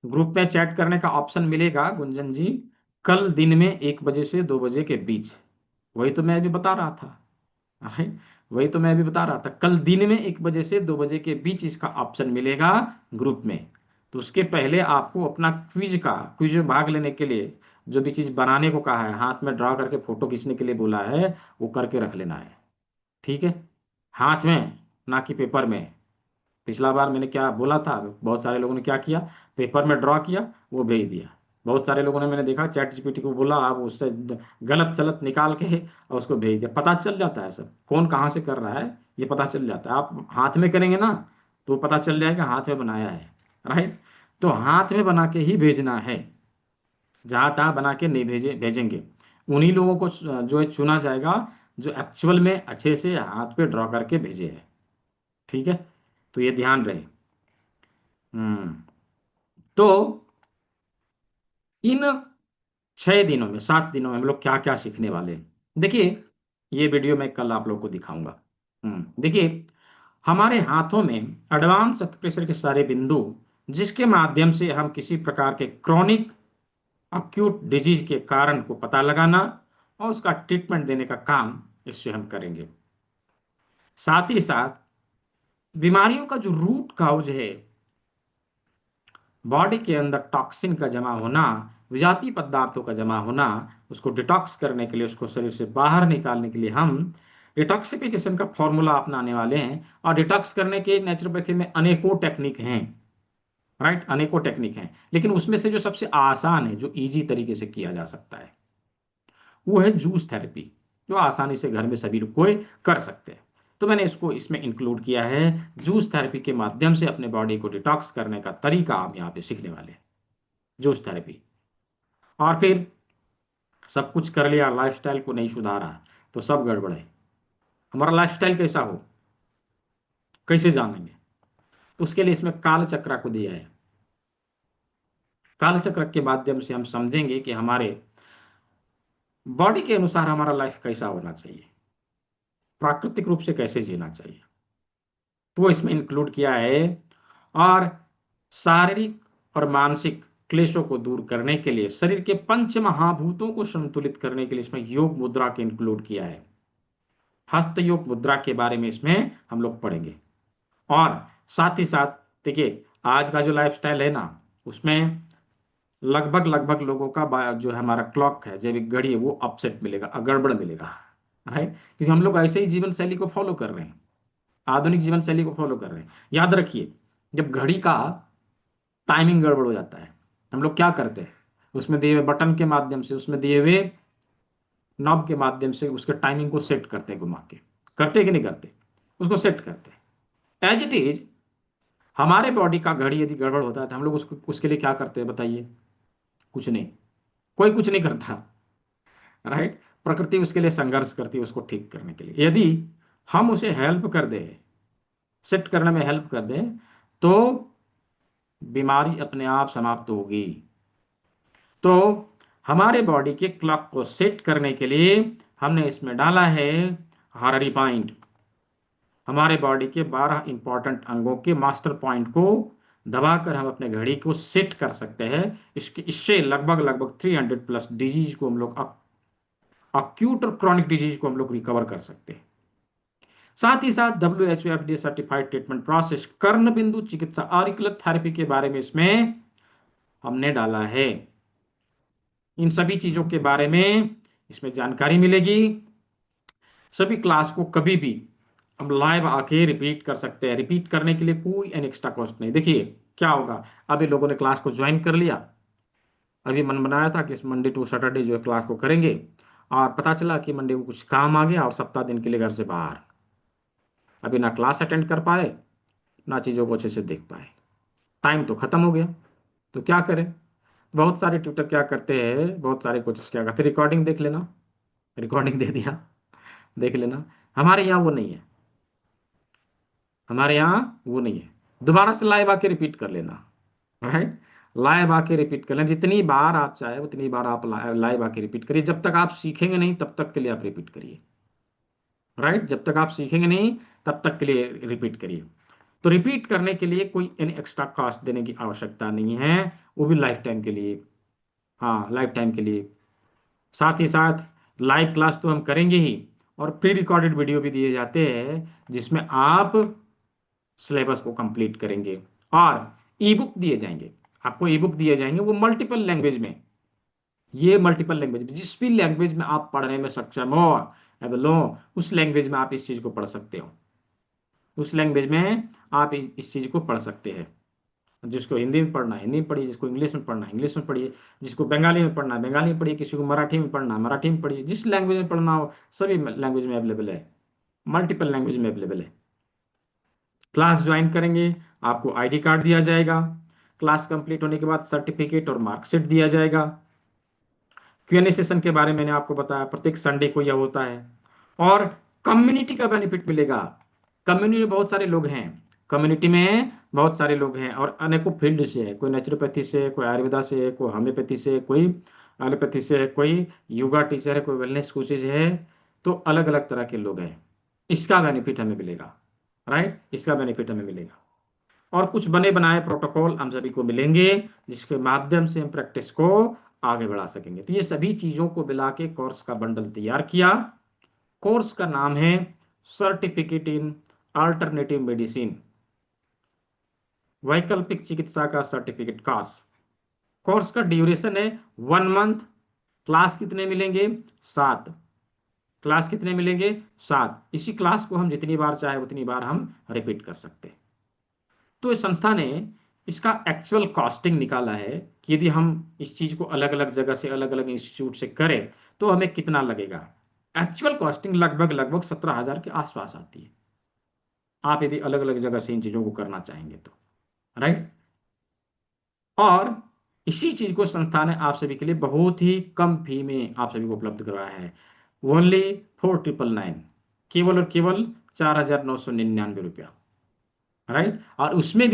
A: ग्रुप में चैट करने का ऑप्शन मिलेगा गुंजन जी, कल दिन में 1 बजे से 2 बजे के बीच। वही तो मैं अभी बता रहा था। राइट, वही तो मैं अभी बता रहा था, कल दिन में 1 बजे से 2 बजे के बीच इसका ऑप्शन मिलेगा ग्रुप में। तो उसके पहले आपको अपना क्विज में भाग लेने के लिए जो भी चीज बनाने को कहा है, हाथ में ड्रा करके फोटो खींचने के लिए बोला है, वो करके रख लेना है। ठीक है, हाथ में, ना कि पेपर में। पिछला बार मैंने क्या बोला था, बहुत सारे लोगों ने क्या किया, पेपर में ड्रॉ किया, वो भेज दिया। बहुत सारे लोगों ने, मैंने देखा, चैट जीपीटी को बोला, आप उससे गलत सलत निकाल के और उसको भेज दिया। पता चल जाता है सब कौन कहाँ से कर रहा है, ये पता चल जाता है। आप हाथ में करेंगे ना तो पता चल जाएगा हाथ में बनाया है। राइट, तो हाथ में बना के ही भेजना है, जहाँ तहाँ बना के नहीं भेजेंगे। उन्हीं लोगों को जो है चुना जाएगा जो एक्चुअल में अच्छे से हाथ पे ड्रॉ करके भेजे है। ठीक है, तो ये ध्यान रहे। हम्म, तो इन 6 दिनों में, 7 दिनों में हम लोग क्या क्या सीखने वाले हैं, देखिए, ये वीडियो मैं कल आप लोग को दिखाऊंगा। देखिए, हमारे हाथों में एडवांस एक्यूप्रेशर के सारे बिंदु, जिसके माध्यम से हम किसी प्रकार के क्रॉनिक अक्यूट डिजीज के कारण को पता लगाना और उसका ट्रीटमेंट देने का काम इससे हम करेंगे। साथ ही साथ बीमारियों का जो रूट काउज है, बॉडी के अंदर टॉक्सिन का जमा होना, विजातीय पदार्थों का जमा होना, उसको डिटॉक्स करने के लिए, उसको शरीर से बाहर निकालने के लिए हम डिटॉक्सिफिकेशन का फॉर्मूला अपनाने वाले हैं। और डिटॉक्स करने के नेचुरोपैथी में अनेकों टेक्निक हैं। राइट, अनेकों टेक्निक हैं, लेकिन उसमें से जो सबसे आसान है, जो इजी तरीके से किया जा सकता है, वो है जूस थेरेपी, जो आसानी से घर में सभी लोग कोई कर सकते हैं। तो मैंने इसको इसमें इंक्लूड किया है। जूस थेरेपी के माध्यम से अपने बॉडी को डिटॉक्स करने का तरीका हम यहाँ पे सीखने वाले हैं, जूस थेरेपी। और फिर सब कुछ कर लिया, लाइफस्टाइल को नहीं सुधारा, तो सब गड़बड़ है। हमारा लाइफस्टाइल कैसा हो, कैसे जानेंगे, तो उसके लिए इसमें काल चक्र को दिया है। काल चक्र के माध्यम से हम समझेंगे कि हमारे बॉडी के अनुसार हमारा लाइफ कैसा होना चाहिए, प्राकृतिक रूप से कैसे जीना चाहिए, तो वो इसमें इंक्लूड किया है। और शारीरिक और मानसिक क्लेशों को दूर करने के लिए, शरीर के पंच महाभूतों को संतुलित करने के लिए इसमें योग मुद्रा के इंक्लूड किया है। हस्त योग मुद्रा के बारे में इसमें हम लोग पढ़ेंगे। और साथ ही साथ देखिए, आज का जो लाइफस्टाइल है ना, उसमें लगभग लगभग लोगों का जो है हमारा क्लॉक है, जैविक घड़ी है, वो अपसेट मिलेगा, गड़बड़ मिलेगा। राइट, क्योंकि हम लोग ऐसे ही जीवन शैली को फॉलो कर रहे हैं, आधुनिक जीवन शैली को फॉलो कर रहे हैं। याद रखिए, जब घड़ी का टाइमिंग गड़बड़ हो जाता है, हम लोग क्या करते हैं, उसमें दिए हुए बटन के माध्यम से, उसमें दिए हुए नॉब के माध्यम से उसके टाइमिंग को सेट करते हैं, घुमा के। करते हैं कि नहीं करते, उसको सेट करते हैं। एज इट इज, हमारे बॉडी का घड़ी यदि गड़बड़ होता है तो हम लोग उसको, उसके लिए क्या करते हैं बताइए, कुछ नहीं, कोई कुछ नहीं करता। राइट, प्रकृति उसके लिए संघर्ष करती है उसको ठीक करने के लिए। यदि हम उसे हेल्प कर दें, सेट करने में हेल्प कर दें, तो बीमारी अपने आप समाप्त होगी। तो हमारे बॉडी के क्लॉक को सेट करने के लिए हमने इसमें डाला है हार्डी पॉइंट। हमारे बॉडी के 12 इंपॉर्टेंट अंगों के मास्टर पॉइंट को दबाकर हम अपने घड़ी को सेट कर सकते हैं। इससे लगभग लगभग 300+ डिजीज को हम लोग, अक्यूट और क्रॉनिक डिजीज को हम लोग रिकवर कर सकते हैं। साथ ही साथ WHO FDA certified treatment process, कर्ण बिंदु चिकित्सा, ऑरिकुलर थेरेपी के बारे में इसमें हमने डाला है। इन सभी चीजों के बारे में इसमें जानकारी मिलेगी। सभी क्लास को कभी भी हम लाइव आके रिपीट कर सकते हैं। रिपीट करने के लिए कोई एन एक्स्ट्रा कॉस्ट नहीं। देखिए क्या होगा, अभी लोगों ने क्लास को ज्वाइन कर लिया, अभी मन बनाया था कि इस मंडे टू सैटरडे जो है क्लास को करेंगे, और पता चला कि मंडे को कुछ काम आ गया और सप्ताह दिन के लिए घर से बाहर, अभी ना क्लास अटेंड कर पाए, ना चीज़ों को अच्छे से देख पाए। टाइम तो खत्म हो गया, तो क्या करें? बहुत सारे ट्यूटर क्या करते हैं, बहुत सारे कोचेस क्या करते हैं, रिकॉर्डिंग देख लेना, रिकॉर्डिंग दे दिया, देख लेना। हमारे यहाँ वो नहीं है, हमारे यहाँ वो नहीं है। दोबारा से लाइव आके रिपीट कर लेना, राइट। लाइव आके रिपीट कर लेना, जितनी बार आप चाहे उतनी बार आप लाइव आके रिपीट करिए। जब तक आप सीखेंगे नहीं तब तक के लिए आप रिपीट करिए, राइट। जब तक आप सीखेंगे नहीं तब तक के लिए रिपीट करिए। तो रिपीट करने के लिए कोई एनी एक्स्ट्रा कॉस्ट देने की आवश्यकता नहीं है, वो भी लाइफ टाइम के लिए। हाँ, लाइफ टाइम के लिए। साथ ही साथ लाइव क्लास तो हम करेंगे ही, और प्री रिकॉर्डेड वीडियो भी दिए जाते हैं जिसमें आप सिलेबस को कंप्लीट करेंगे। और ई बुक दिए जाएंगे, आपको ई बुक दिए जाएंगे, वो मल्टीपल लैंग्वेज में। ये मल्टीपल लैंग्वेज में, जिस भी लैंग्वेज में आप पढ़ने में सक्षम हो, एबल हो, उस लैंग्वेज में आप इस चीज को पढ़ सकते हो। उस लैंग्वेज में आप इस चीज को पढ़ सकते हैं। जिसको हिंदी में पढ़ना है हिंदी में पढ़िए, जिसको इंग्लिश में पढ़ना है इंग्लिश में पढ़िए, जिसको बंगाली में पढ़ना है बंगाली में पढ़िए, किसी को मराठी में पढ़ना है मराठी में पढ़िए, जिस लैंग्वेज में पढ़ना हो सभी लैंग्वेज में अवेलेबल है, मल्टीपल लैंग्वेज में अवेलेबल है। क्लास ज्वाइन करेंगे, आपको आईडी कार्ड दिया जाएगा। क्लास कंप्लीट होने के बाद सर्टिफिकेट और मार्कशीट दिया जाएगा। क्यूएनए सेशन के बारे में मैंने आपको बताया, प्रत्येक संडे को यह होता है। और कम्युनिटी का बेनिफिट मिलेगा। कम्युनिटी में बहुत सारे लोग हैं, कम्युनिटी में बहुत सारे लोग हैं, और अनेकों फील्ड से है। कोई नेचुरोपैथी से है, कोई आयुर्वेदा से है, कोई होम्योपैथी से है, कोई एलोपैथी से है, कोई योगा टीचर है, कोई वेलनेस कोचेज है। तो अलग अलग तरह के लोग हैं। इसका बेनिफिट हमें मिलेगा, राइट, इसका बेनिफिट हमें मिलेगा। और कुछ बने बनाए प्रोटोकॉल हम सभी को मिलेंगे, जिसके माध्यम से हम प्रैक्टिस को आगे बढ़ा सकेंगे। तो ये सभी चीजों को मिला के कोर्स का बंडल तैयार किया। कोर्स का नाम है सर्टिफिकेट इन अल्टरनेटिव मेडिसिन, वैकल्पिक चिकित्सा का सर्टिफिकेट कोर्स। कोर्स का ड्यूरेशन है 1 मंथ। क्लास कितने मिलेंगे? 7। क्लास कितने मिलेंगे? 7। इसी क्लास को हम जितनी बार चाहे उतनी बार हम रिपीट कर सकते हैं। तो इस संस्था ने इसका एक्चुअल कॉस्टिंग निकाला है कि यदि हम इस चीज को अलग अलग जगह से अलग अलग इंस्टीट्यूट से करें तो हमें कितना लगेगा। एक्चुअल कॉस्टिंग लगभग लगभग 17,000 के आसपास आती है, आप यदि अलग अलग जगह से इन चीजों को करना चाहेंगे तो, राइट। और इसी चीज को संस्था ने आप सभी के लिए बहुत ही कम फी में आप सभी को उपलब्ध करवाया है। ओनली 4,999, केवल और केवल 4,999 रुपया, राइट। और उसमें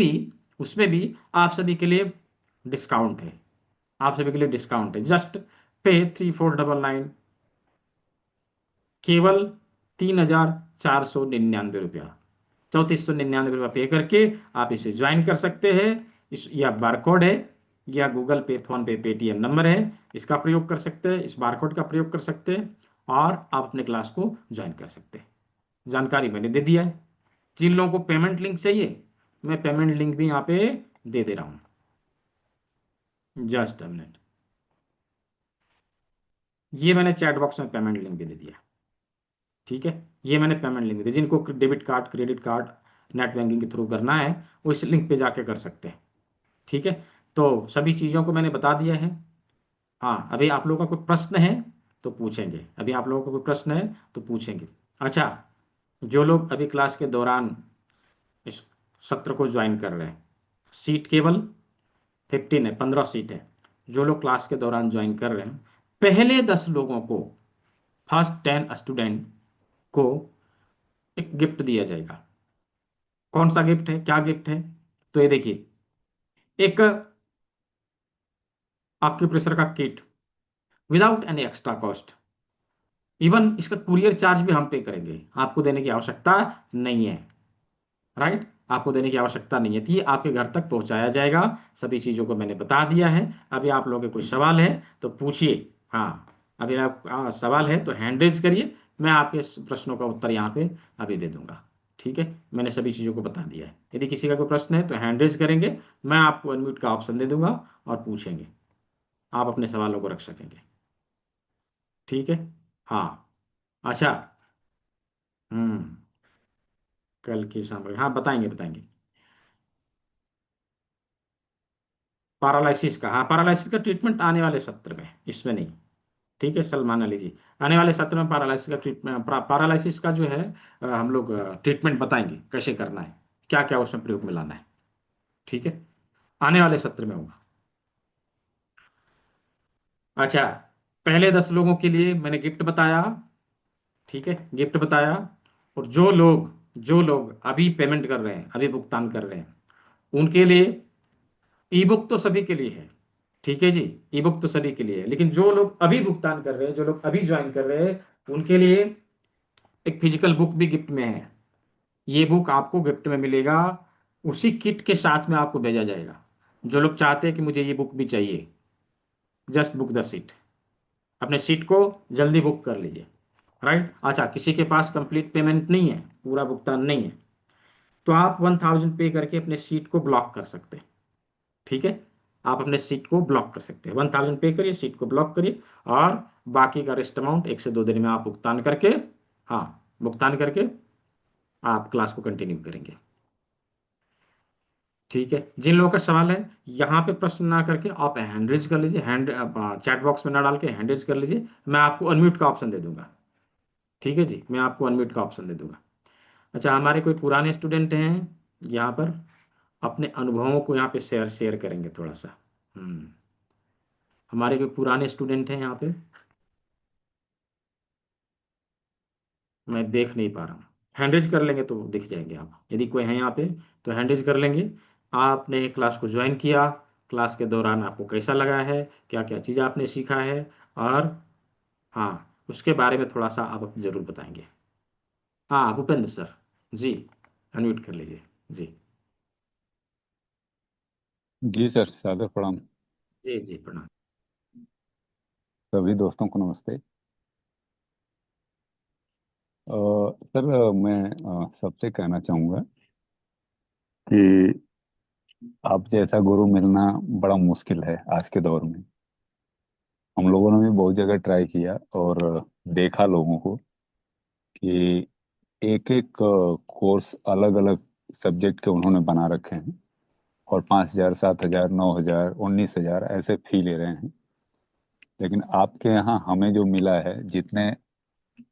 A: भी आप सभी के लिए डिस्काउंट है, आप सभी के लिए डिस्काउंट है। जस्ट पे 3,499, केवल 3,499 रुपया, 3,499 रुपया पे करके आप इसे ज्वाइन कर सकते हैं। इस यह बारकोड है, या गूगल पे, फोन पे, पेटीएम नंबर है, इसका प्रयोग कर सकते हैं, इस बारकोड का प्रयोग कर सकते हैं, और आप अपने क्लास को ज्वाइन कर सकते हैं। जानकारी मैंने दे दिया है। जिन लोगों को पेमेंट लिंक चाहिए, मैं पेमेंट लिंक भी यहाँ पे दे दे रहा हूँ। जस्ट अ मिनट, ये मैंने चैट बॉक्स में पेमेंट लिंक भी दे दिया, ठीक है। ये मैंने पेमेंट लिंक दे दिया। जिनको debit card, credit card, net banking के थ्रू करना है, वो इस लिंक पे जाके कर सकते हैं, ठीक है। तो सभी चीज़ों को मैंने बता दिया है। हाँ, अभी आप लोगों का कोई प्रश्न है तो पूछेंगे, अभी आप लोगों का कोई प्रश्न है तो पूछेंगे। अच्छा, जो लोग अभी क्लास के दौरान इस सत्र को ज्वाइन कर रहे हैं, सीट केवल 15 है, 15 सीट है। जो लोग क्लास के दौरान ज्वाइन कर रहे हैं, पहले 10 लोगों को, फर्स्ट 10 स्टूडेंट को एक गिफ्ट दिया जाएगा। कौन सा गिफ्ट है, क्या गिफ्ट है? तो ये देखिए, एक आक्यूप्रेशर का kit, without any extra cost. Even इसका कुरियर चार्ज भी हम पे करेंगे, आपको देने की आवश्यकता नहीं है, राइट। आपको देने की आवश्यकता नहीं है, तो ये आपके घर तक पहुंचाया जाएगा। सभी चीज़ों को मैंने बता दिया है। अभी आप लोगों के कोई सवाल है तो पूछिए। हाँ, अभी आप सवाल है तो हैंड रेज करिए, मैं आपके प्रश्नों का उत्तर यहाँ पे अभी दे दूंगा, ठीक है। मैंने सभी चीज़ों को बता दिया है। यदि किसी का कोई प्रश्न है तो हैंड रेज करेंगे, मैं आपको अनम्यूट का ऑप्शन दे दूंगा और पूछेंगे, आप अपने सवालों को रख सकेंगे, ठीक है। हाँ। अच्छा। हम्म। कल की सामग्री, हाँ बताएंगे बताएंगे। पैरालिसिस का, हाँ पैरालिसिस का ट्रीटमेंट आने वाले सत्र में, इसमें नहीं, ठीक है सलमान अली जी। आने वाले सत्र में पैरालिसिस का ट्रीटमेंट, पैरालिसिस का जो है हम लोग ट्रीटमेंट बताएंगे कैसे करना है, क्या क्या उसमें प्रयोग में लाना है, ठीक है। आने वाले सत्र में होगा। अच्छा, पहले 10 लोगों के लिए मैंने गिफ्ट बताया, ठीक है, गिफ्ट बताया। और जो लोग अभी पेमेंट कर रहे हैं, अभी भुगतान कर रहे हैं, उनके लिए ई बुक तो सभी के लिए है, ठीक है जी। ई बुक तो सभी के लिए है, लेकिन जो लोग अभी भुगतान कर रहे हैं, जो लोग अभी ज्वाइन कर रहे हैं, उनके लिए एक फिजिकल बुक भी गिफ्ट में है। ये बुक आपको गिफ्ट में मिलेगा, उसी किट के साथ में आपको भेजा जाएगा। जो लोग चाहते हैं कि मुझे ये बुक भी चाहिए, जस्ट बुक द सीट, अपने सीट को जल्दी बुक कर लीजिए। राइट। अच्छा, किसी के पास कंप्लीट पेमेंट नहीं है, पूरा भुगतान नहीं है, तो आप 1000 पे करके अपने सीट को ब्लॉक कर सकते हैं, ठीक है। आप अपने सीट को ब्लॉक कर सकते हैं, 1000 पे करिए, सीट को ब्लॉक करिए, और बाकी का रेस्ट अमाउंट 1 से 2 दिन में आप भुगतान करके, हाँ, भुगतान करके आप क्लास को कंटिन्यू करेंगे, ठीक है। जिन लोगों का सवाल है, यहाँ पे प्रश्न ना करके आप हैंड रेज कर लीजिए, हैंड चैट बॉक्स में ना डाल के हैंड रेज कर लीजिए, मैं आपको अनम्यूट का ऑप्शन दे दूंगा, ठीक है जी, मैं आपको अनम्यूट का ऑप्शन दे दूंगा। अच्छा, हमारे कोई पुराने स्टूडेंट हैं यहाँ पर, अपने अनुभवों को यहाँ पे शेयर शेयर करेंगे थोड़ा सा। हमारे कोई पुराने स्टूडेंट हैं यहाँ पे, मैं देख नहीं पा रहा हूँ। हैंडरेज कर लेंगे तो दिख जाएंगे आप, यदि कोई है यहाँ पे तो हैंडरेज कर लेंगे। आपने क्लास को ज्वाइन किया, क्लास के दौरान आपको कैसा लगा है, क्या क्या चीज़ आपने सीखा है, और हाँ, उसके बारे में थोड़ा सा आप जरूर बताएंगे। हाँ, भूपेंद्र सर जी, अनम्यूट कर लीजिए जी।
B: जी सर, सादर प्रणाम।
A: जी जी, प्रणाम।
B: सभी दोस्तों को नमस्ते। सर, मैं सबसे कहना चाहूँगा कि आप जैसा गुरु मिलना बड़ा मुश्किल है आज के दौर में। हम लोगों ने भी बहुत जगह ट्राई किया और देखा लोगों को कि एक एक कोर्स अलग अलग सब्जेक्ट के उन्होंने बना रखे हैं, और 5,000, 7,000, 9,000, 19,000 ऐसे फी ले रहे हैं। लेकिन आपके यहाँ हमें जो मिला है, जितने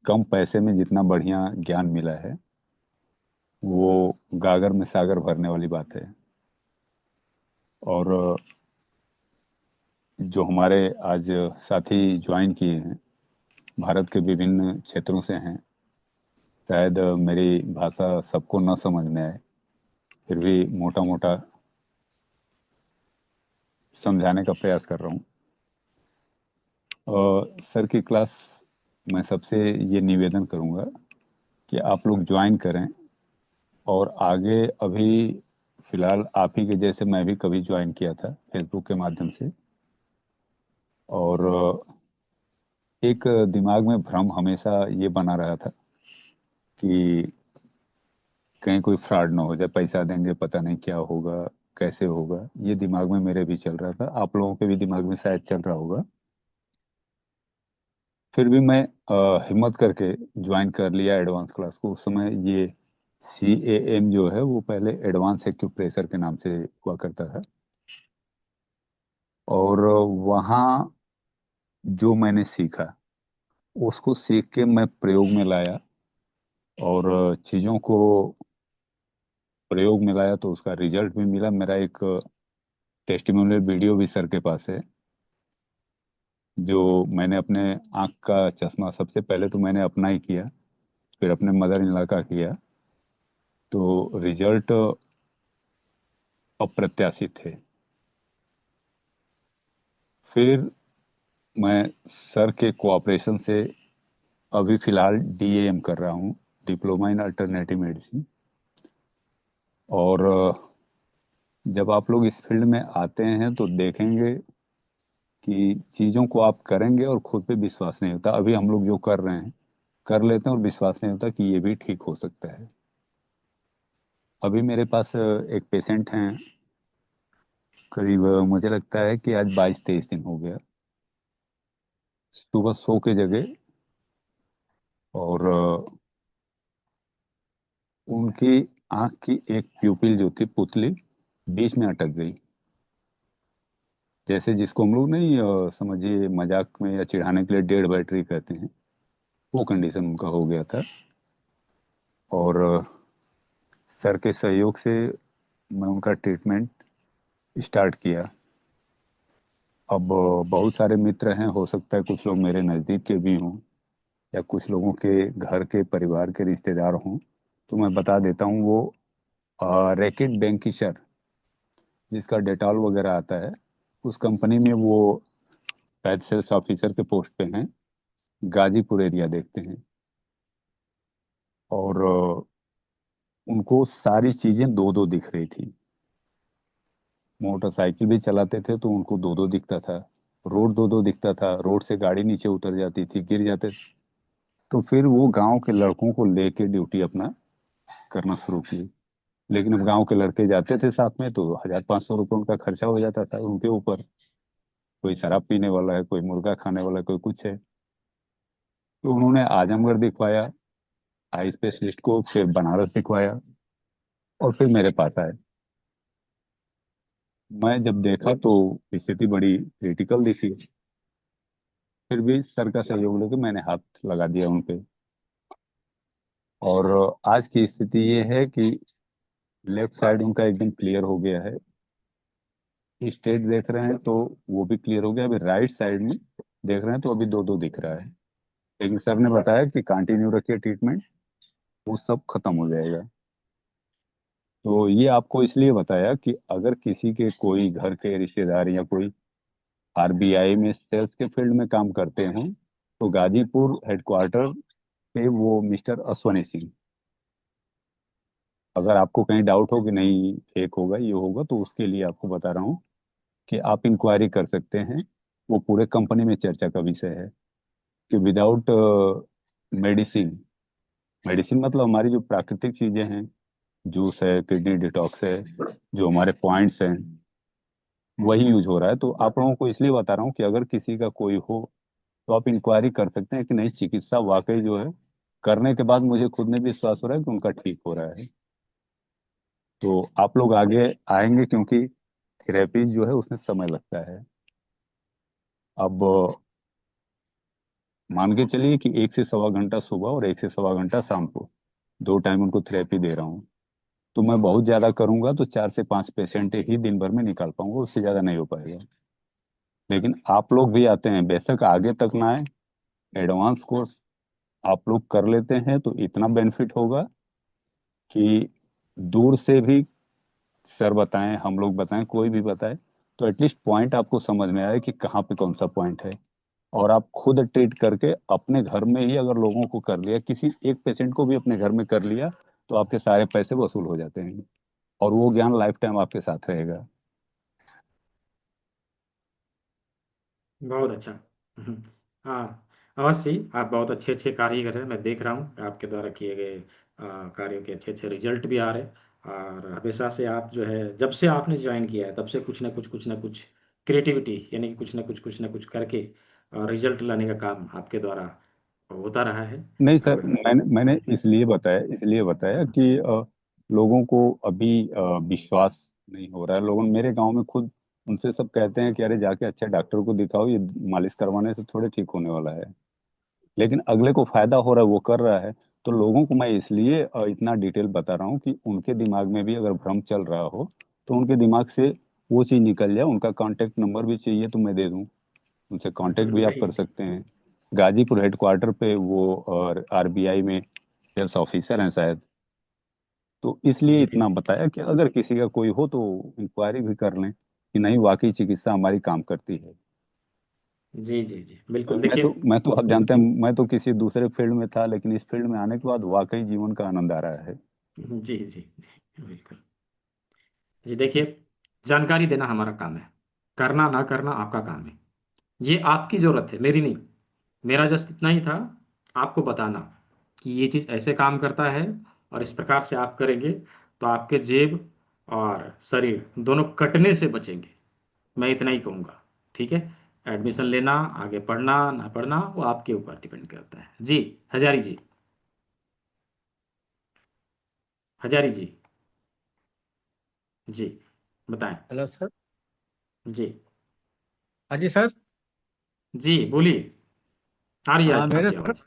B: कम पैसे में जितना बढ़िया ज्ञान मिला है, वो गागर में सागर भरने वाली बात है। और जो हमारे आज साथी ज्वाइन किए हैं, भारत के विभिन्न क्षेत्रों से हैं। शायद मेरी भाषा सबको न समझ में आए, फिर भी मोटा मोटा समझाने का प्रयास कर रहा हूँ। सर की क्लास मैं सबसे ये निवेदन करूँगा कि आप लोग ज्वाइन करें, और आगे अभी फिलहाल आप ही के जैसे मैं भी कभी ज्वाइन किया था फेसबुक के माध्यम से। और एक दिमाग में भ्रम हमेशा ये बना रहा था कि कहीं कोई फ्रॉड ना हो जाए, पैसा देंगे पता नहीं क्या होगा, कैसे होगा। ये दिमाग में मेरे भी चल रहा था, आप लोगों के भी दिमाग में शायद चल रहा होगा। फिर भी मैं हिम्मत करके ज्वाइन कर लिया एडवांस क्लास को। उस समय ये CAM जो है वो पहले एडवांस एक्यूप्रेशर के नाम से हुआ करता था। और वहाँ जो मैंने सीखा, उसको सीख के मैं प्रयोग में लाया, और चीज़ों को प्रयोग में लाया तो उसका रिजल्ट भी मिला। मेरा एक टेस्टिमोनियल वीडियो भी सर के पास है, जो मैंने अपने आँख का चश्मा, सबसे पहले तो मैंने अपना ही किया, फिर अपने मदर इन लॉ का किया, तो रिजल्ट अप्रत्याशित थे। फिर मैं सर के कोऑपरेशन से अभी फिलहाल DAM कर रहा हूँ, डिप्लोमा इन अल्टरनेटिव मेडिसिन। और जब आप लोग इस फील्ड में आते हैं तो देखेंगे कि चीज़ों को आप करेंगे और खुद पे विश्वास नहीं होता। अभी हम लोग जो कर रहे हैं, कर लेते हैं और विश्वास नहीं होता कि ये भी ठीक हो सकता है। अभी मेरे पास एक पेशेंट हैं, करीब मुझे लगता है कि आज 22-23 दिन हो गया। सुबह सो के जगह, और उनकी आंख की एक प्यूपिल जो थी, पुतली, बीच में अटक गई। जैसे जिसको हम लोग नहीं समझिए मजाक में या चिढ़ाने के लिए डेड बैटरी कहते हैं, वो कंडीशन उनका हो गया था। और सर के सहयोग से मैं उनका ट्रीटमेंट स्टार्ट किया। अब बहुत सारे मित्र हैं, हो सकता है कुछ लोग मेरे नज़दीक के भी हों या कुछ लोगों के घर के परिवार के रिश्तेदार हों। तो मैं बता देता हूँ, वो रैकेट बैंकिशर, जिसका डेटॉल वगैरह आता है, उस कंपनी में वो शायद सेल्स ऑफिसर के पोस्ट पे हैं। गाजीपुर एरिया देखते हैं। और उनको सारी चीजें दो दो दिख रही थी। मोटरसाइकिल भी चलाते थे तो उनको दो दो दिखता था। रोड दो दो दिखता था, रोड से गाड़ी नीचे उतर जाती थी, गिर जाते। तो फिर वो गांव के लड़कों को लेके ड्यूटी अपना करना शुरू की। लेकिन अब गांव के लड़के जाते थे साथ में तो 1,000-500 रुपये उनका खर्चा हो जाता था उनके ऊपर। कोई शराब पीने वाला है, कोई मुर्गा खाने वाला है, कोई कुछ है। तो उन्होंने आजमगढ़ दिखवाया आई स्पेशलिस्ट को, फिर बनारस दिखवाया, और फिर मेरे पास आए। मैं जब देखा तो स्थिति बड़ी क्रिटिकल दिखी। फिर भी सर का सहयोग लेके मैंने हाथ लगा दिया उन पे। और आज की स्थिति ये है कि लेफ्ट साइड उनका एकदम क्लियर हो गया है। स्टेट देख रहे हैं तो वो भी क्लियर हो गया। अभी राइट साइड में देख रहे हैं तो अभी दो दो दिख रहा है। लेकिन सर ने बताया कि कंटिन्यू रखिए ट्रीटमेंट, वो सब खत्म हो जाएगा। तो ये आपको इसलिए बताया कि अगर किसी के कोई घर के रिश्तेदार या कोई आरबीआई में सेल्स के फील्ड में काम करते हैं तो गाजीपुर हेडक्वार्टर पे वो मिस्टर अश्वनी सिंह, अगर आपको कहीं डाउट हो कि नहीं फेक होगा ये होगा, तो उसके लिए आपको बता रहा हूँ कि आप इंक्वायरी कर सकते हैं। वो पूरे कंपनी में चर्चा का विषय है कि विदाउट मेडिसिन, मेडिसिन मतलब हमारी जो प्राकृतिक चीजें हैं, जूस है, किडनी डिटॉक्स है, जो हमारे पॉइंट्स हैं, वही यूज हो रहा है। तो आप लोगों को इसलिए बता रहा हूँ कि अगर किसी का कोई हो तो आप इंक्वायरी कर सकते हैं कि नहीं, चिकित्सा वाकई जो है करने के बाद मुझे खुद में भी विश्वास हो रहा है कि उनका ठीक हो रहा है। तो आप लोग आगे आएंगे, क्योंकि थेरेपी जो है उसमें समय लगता है। अब मान के चलिए कि 1 से 1.25 घंटा सुबह और 1 से 1.25 घंटा शाम को, 2 टाइम उनको थेरेपी दे रहा हूँ। तो मैं बहुत ज्यादा करूंगा तो 4 से 5 पेशेंट ही दिन भर में निकाल पाऊंगा, उससे ज्यादा नहीं हो पाएगा। लेकिन आप लोग भी आते हैं, बेशक आगे तक ना आए, एडवांस कोर्स आप लोग कर लेते हैं तो इतना बेनिफिट होगा कि दूर से भी सर बताएं, हम लोग बताएं, कोई भी बताए, तो एटलीस्ट पॉइंट आपको समझ में आए कि कहाँ पे कौन सा पॉइंट है। और आप खुद ट्रीट करके अपने घर में ही अगर लोगों को कर लिया, किसी एक पेशेंट को भी अपने घर में कर लिया, तो आपके सारे पैसे वसूल हो जाते हैं और वो ज्ञान लाइफ टाइम आपके साथ रहेगा।
A: बहुत अच्छा। हम्म, हाँ, अवश्य ही आप बहुत अच्छे अच्छे कार्य कर रहे हैं। मैं देख रहा हूँ आपके द्वारा किए गए कार्यों के अच्छे अच्छे रिजल्ट भी आ रहे हैं। और हमेशा से आप जो है, जब से आपने ज्वाइन किया है तब से कुछ ना कुछ क्रिएटिविटी, यानी कि कुछ ना कुछ करके रिजल्ट लाने का काम आपके द्वारा होता रहा है।
B: नहीं सर,
A: और
B: मैंने इसलिए बताया कि लोगों को अभी विश्वास नहीं हो रहा है। लोगों मेरे गांव में खुद उनसे सब कहते हैं कि अरे जाके अच्छे डॉक्टर को दिखाओ, ये मालिश करवाने से थोड़े ठीक होने वाला है। लेकिन अगले को फायदा हो रहा है, वो कर रहा है। तो लोगों को मैं इसलिए इतना डिटेल बता रहा हूँ कि उनके दिमाग में भी अगर भ्रम चल रहा हो तो उनके दिमाग से वो चीज निकल जाए। उनका कांटेक्ट नंबर भी चाहिए तो मैं दे दूँ, उनसे कांटेक्ट भी आप
A: नहीं,
B: कर सकते हैं। गाजीपुर हेडक्वार्टर पे वो और आरबीआई में सेल्स ऑफिसर हैं शायद। तो इसलिए
A: जी
B: इतना
A: जी
B: बताया कि अगर किसी का कोई हो तो इंक्वायरी भी कर लें कि नहीं वाकई चिकित्सा हमारी काम करती है।
A: जी जी जी, बिल्कुल। देखिए,
B: मैं तो आप जानते हैं, मैं तो किसी दूसरे फील्ड में था, लेकिन इस फील्ड में आने के बाद वाकई जीवन का आनंद आ रहा है।
A: जी जी जी, बिल्कुल। जी देखिए, जानकारी देना हमारा काम है, करना ना करना आपका काम है। ये आपकी जरूरत है, मेरी नहीं। मेरा जस्ट इतना ही था, आपको बताना कि ये चीज़ ऐसे काम करता है, और इस प्रकार से आप करेंगे तो आपके जेब और शरीर दोनों कटने से बचेंगे। मैं इतना ही कहूँगा। ठीक है, एडमिशन लेना, आगे पढ़ना ना पढ़ना, वो आपके ऊपर डिपेंड करता है। जी, हजारी जी, हजारी जी, जी बताएं।
C: Hello sir.
A: जी
C: हाँ जी सर।
A: जी, बोलिए। आ रही है
C: हाँ मेरे
A: आपकी
C: सर
A: आवाज़।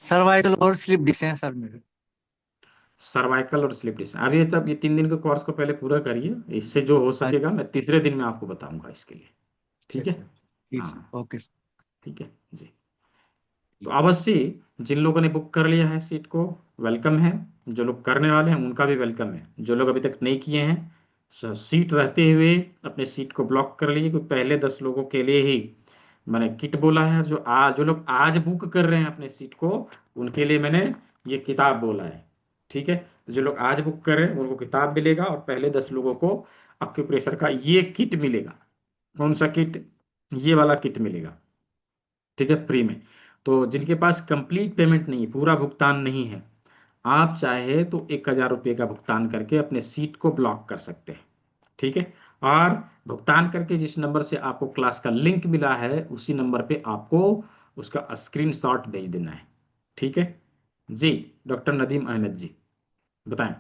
C: सर्वाइकल और स्लीप डिस हैं सर मेरे।
A: सर्वाइकल और स्लिप डिस्क। अभी तब ये 3 दिन के कोर्स को पहले पूरा करिए, इससे जो हो
C: अच्छा
A: सकेगा मैं तीसरे दिन में आपको बताऊंगा इसके लिए। ठीक है।
C: सर, ठीक
A: हाँ।
C: Sir, okay sir.
A: ठीक है जी। तो अवश्य जिन लोगों ने बुक कर लिया है सीट को, वेलकम है। जो लोग करने वाले हैं उनका भी वेलकम है। जो लोग अभी तक नहीं किए हैं, सीट रहते हुए अपने सीट को ब्लॉक कर लीजिए, क्योंकि पहले 10 लोगों के लिए ही मैंने किट बोला है। जो लोग आज बुक कर रहे हैं अपने सीट को, उनके लिए मैंने ये किताब बोला है। ठीक है। तो जो लोग आज बुक कर रहे हैं उनको किताब मिलेगा, और पहले 10 लोगों को अक्यूप्रेशर का ये किट मिलेगा। कौन सा किट? ये वाला किट मिलेगा। ठीक है, फ्री में। तो जिनके पास कंप्लीट पेमेंट नहीं है, पूरा भुगतान नहीं है, आप चाहे तो 1,000 रुपये का भुगतान करके अपने सीट को ब्लॉक कर सकते हैं। ठीक है। और भुगतान करके जिस नंबर से आपको क्लास का लिंक मिला है, उसी नंबर पे आपको उसका स्क्रीनशॉट भेज देना है। ठीक है जी। डॉक्टर नदीम अहमद जी, बताएं,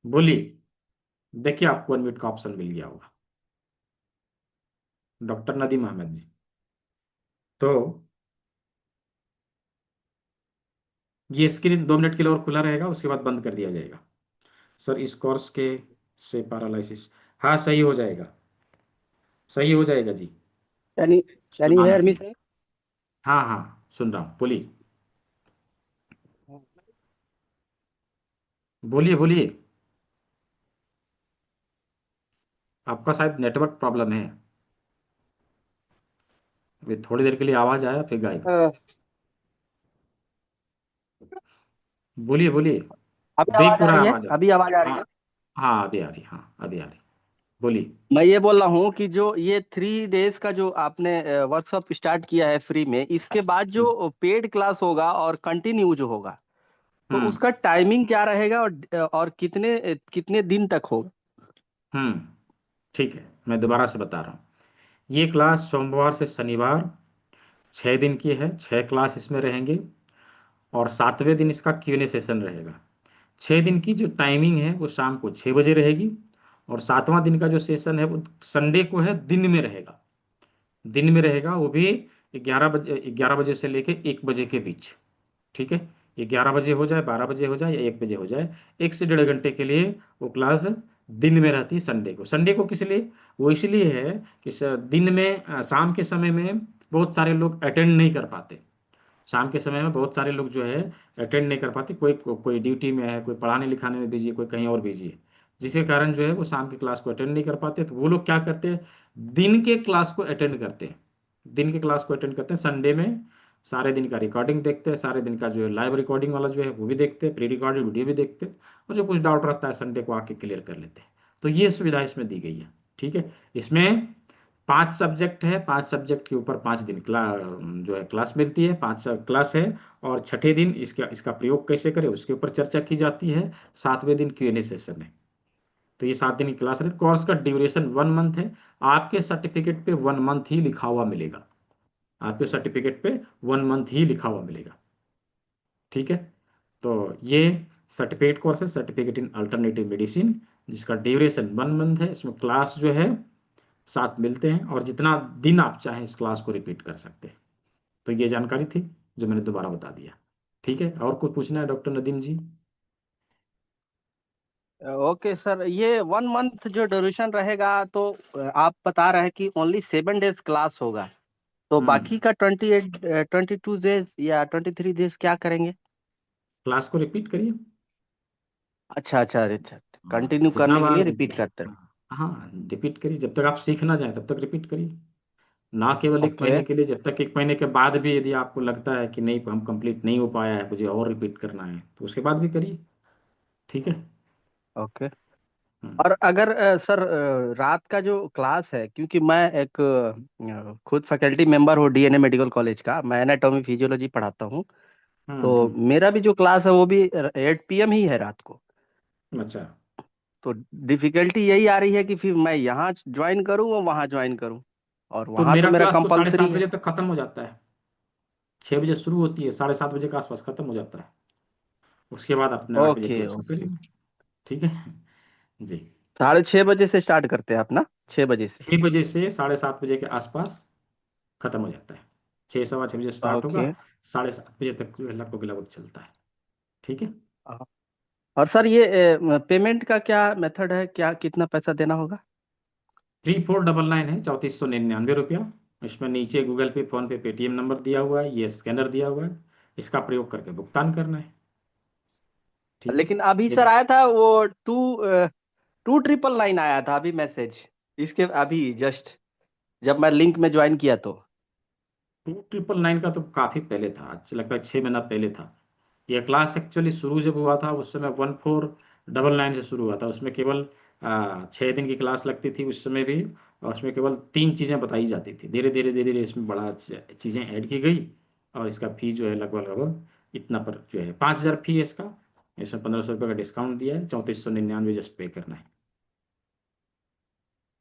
A: बोलिए। देखिए आपको अनम्यूट का ऑप्शन मिल गया होगा, डॉक्टर नदीम अहमद जी। तो ये स्क्रीन 2 मिनट के लिए और खुला रहेगा, उसके बाद बंद कर दिया जाएगा। सर इस कोर्स के से पैरालिसिस, हाँ सही हो जाएगा, सही हो जाएगा जी।
D: कैन यू कैन यू
A: सुनाना।
D: Hear me sir?
A: हाँ हाँ, सुन रहा हूँ, बोलिए। बोलिए बोलिए। आपका शायद नेटवर्क प्रॉब्लम है। अभी थोड़ी देर के लिए आवाज आया फिर गायब। बोलिए बोलिए।
D: अभी
A: ब्रेक
D: आवाज
A: हो
D: आ
A: रहा है
D: रही है?
A: आवाज।
D: अभी आवाज आ रही
A: हाँ
D: है?
A: हाँ, अभी आ रही, हाँ अभी आ रही। बोलिए।
D: मैं ये बोल रहा हूँ कि जो ये 3 डेज का जो आपने वर्कशॉप स्टार्ट किया है फ्री में, इसके बाद
A: हम्म
D: जो पेड क्लास होगा और कंटिन्यू जो होगा, तो
A: हम्म
D: उसका टाइमिंग क्या रहेगा और कितने कितने दिन तक होगा?
A: हम्म, ठीक है, मैं दोबारा से बता रहा हूँ। ये क्लास सोमवार से शनिवार 6 दिन की है, 6 क्लास इसमें रहेंगे। और 7वें दिन इसका Q&A सेशन रहेगा। 6 दिन की जो टाइमिंग है वो शाम को 6 बजे रहेगी। और 7वां दिन का जो सेशन है वो संडे को है, दिन में रहेगा। दिन में रहेगा, वो भी 11 बजे से लेके 1 बजे के बीच। ठीक है। 11 बजे हो जाए, 12 बजे हो जाए, या 1 बजे हो जाए, 1 से 1.5 घंटे के लिए वो क्लास दिन में रहती है संडे को। संडे को किस लिए? वो इसलिए है कि दिन में शाम के समय में बहुत सारे लोग अटेंड नहीं कर पाते। शाम के समय में बहुत सारे लोग जो है अटेंड नहीं कर पाते। कोई ड्यूटी में है, कोई पढ़ाने लिखाने में बिजी है, कोई कहीं और बिजी है, जिसके कारण जो है वो शाम की क्लास को अटेंड नहीं कर पाते। तो वो लोग क्या करते हैं, दिन के क्लास को अटेंड करते हैं। दिन के क्लास को अटेंड करते हैं संडे में। सारे दिन का रिकॉर्डिंग देखते हैं, सारे दिन का जो है लाइव रिकॉर्डिंग वाला जो है वो भी देखते हैं, प्री रिकॉर्डेड वीडियो भी देखते हैं। और जो कुछ डाउट रहता है संडे को आके क्लियर कर लेते हैं। तो ये सुविधा इसमें दी गई है। ठीक है। इसमें 5 सब्जेक्ट है, 5 सब्जेक्ट के ऊपर 5 दिन जो है क्लास मिलती है, 5 क्लास है। और छठे दिन इसका इसका प्रयोग कैसे करें उसके ऊपर चर्चा की जाती है। 7वें दिन Q&A सेशन है। तो ये 7 दिन की क्लास है। कोर्स का ड्यूरेशन 1 मंथ है। आपके सर्टिफिकेट पे 1 मंथ ही लिखा हुआ मिलेगा। आपके सर्टिफिकेट पे 1 मंथ ही लिखा हुआ मिलेगा। ठीक है। तो ये सर्टिफिकेट कोर्स है, सर्टिफिकेट इन अल्टरनेटिव मेडिसिन, जिसका ड्यूरेशन 1 मंथ है। इसमें क्लास जो है 7 मिलते हैं, और जितना दिन आप चाहें इस क्लास को रिपीट कर सकते हैं। तो ये जानकारी थी जो मैंने दोबारा बता दिया। ठीक है, और कुछ पूछना है डॉक्टर नदीम जी?
D: ओके सर, ये 1 मंथ जो ड्यूरेशन रहेगा, तो आप बता रहे हैं कि ओनली 7 डेज क्लास होगा, तो
A: हम्म,
D: बाकी का 28 22 डेज या 23 डेज क्या करेंगे?
A: क्लास को रिपीट करिए।
D: अच्छा अच्छा अच्छा,
A: हाँ,
D: कंटिन्यू
A: जितना
D: करने के
A: बार,
D: लिए रिपीट करते हैं।
A: हाँ रिपीट करिए, जब तक आप सीख ना जाए तब तक रिपीट करिए। ना केवल एक
D: ओके
A: महीने के लिए, जब तक 1 महीने के बाद भी यदि आपको लगता है कि नहीं हम कंप्लीट नहीं हो पाया है, मुझे और रिपीट करना है, तो उसके बाद भी करिए। ठीक है।
D: ओके।
A: हम्म
D: और अगर सर रात का जो क्लास है, क्योंकि मैं एक खुद फैकल्टी मेंबर हूँ डीएनए मेडिकल कॉलेज का, मैं एनाटॉमी फिजियोलॉजी पढ़ाता हूँ। तो
A: हम्म,
D: मेरा भी जो क्लास है वो भी 8 PM ही है रात को।
A: अच्छा।
D: तो डिफिकल्टी यही आ रही है कि फिर मैं यहाँ ज्वाइन करूँ और वहाँ ज्वाइन करूँ, और
A: तो
D: वहाँ तो
A: मेरा
D: मेरा
A: क्लास तो साढ़े
D: कंपलसरी
A: सात
D: है।
A: बजे तक खत्म हो जाता है। 6 बजे शुरू होती है, 7:30 बजे के आसपास खत्म हो जाता है। उसके बाद अपने 8 बजे
D: ओके
A: क्लास को
D: ओके।
A: करिए। ठीक है जी।
D: 6:30 बजे से स्टार्ट करते हैं अपना, 6 बजे से?
A: 6 बजे से 7:30 बजे के आसपास खत्म हो जाता है। 6 सवा 6 बजे स्टार्ट होगा,
D: ओके
A: 7:30 बजे तक जो है लगभग लगभग चलता है। ठीक है।
D: हाँ। और सर ये पेमेंट का क्या मेथड है, क्या कितना पैसा देना होगा?
A: 3499 है, 3499 रुपया। इसमें नीचे गूगल पे, फोन पे, पेटीएम नंबर दिया हुआ है, ये स्कैनर दिया हुआ है, इसका प्रयोग करके भुगतान करना है। ठीक है।
D: लेकिन अभी सर
A: यदि
D: आया था वो 2,999 आया था अभी मैसेज, इसके अभी जस्ट जब मैं लिंक में ज्वाइन किया तो।
A: 2999 का तो काफी पहले था, आज लगभग 6 महीना पहले था। यह क्लास एक्चुअली शुरू जब हुआ था उस समय 1499 से शुरू हुआ था। उसमें केवल 6 दिन की क्लास लगती थी उस समय भी, और उसमें केवल 3 चीज़ें बताई जाती थी। धीरे धीरे धीरे धीरे इसमें बड़ा चीज़ें ऐड की गई, और इसका फी जो है लगभग लगभग इतना पर जो है 5000 फी है इसका। इसमें 1500 रुपये का डिस्काउंट दिया है, 3499 जस्ट पे करना है।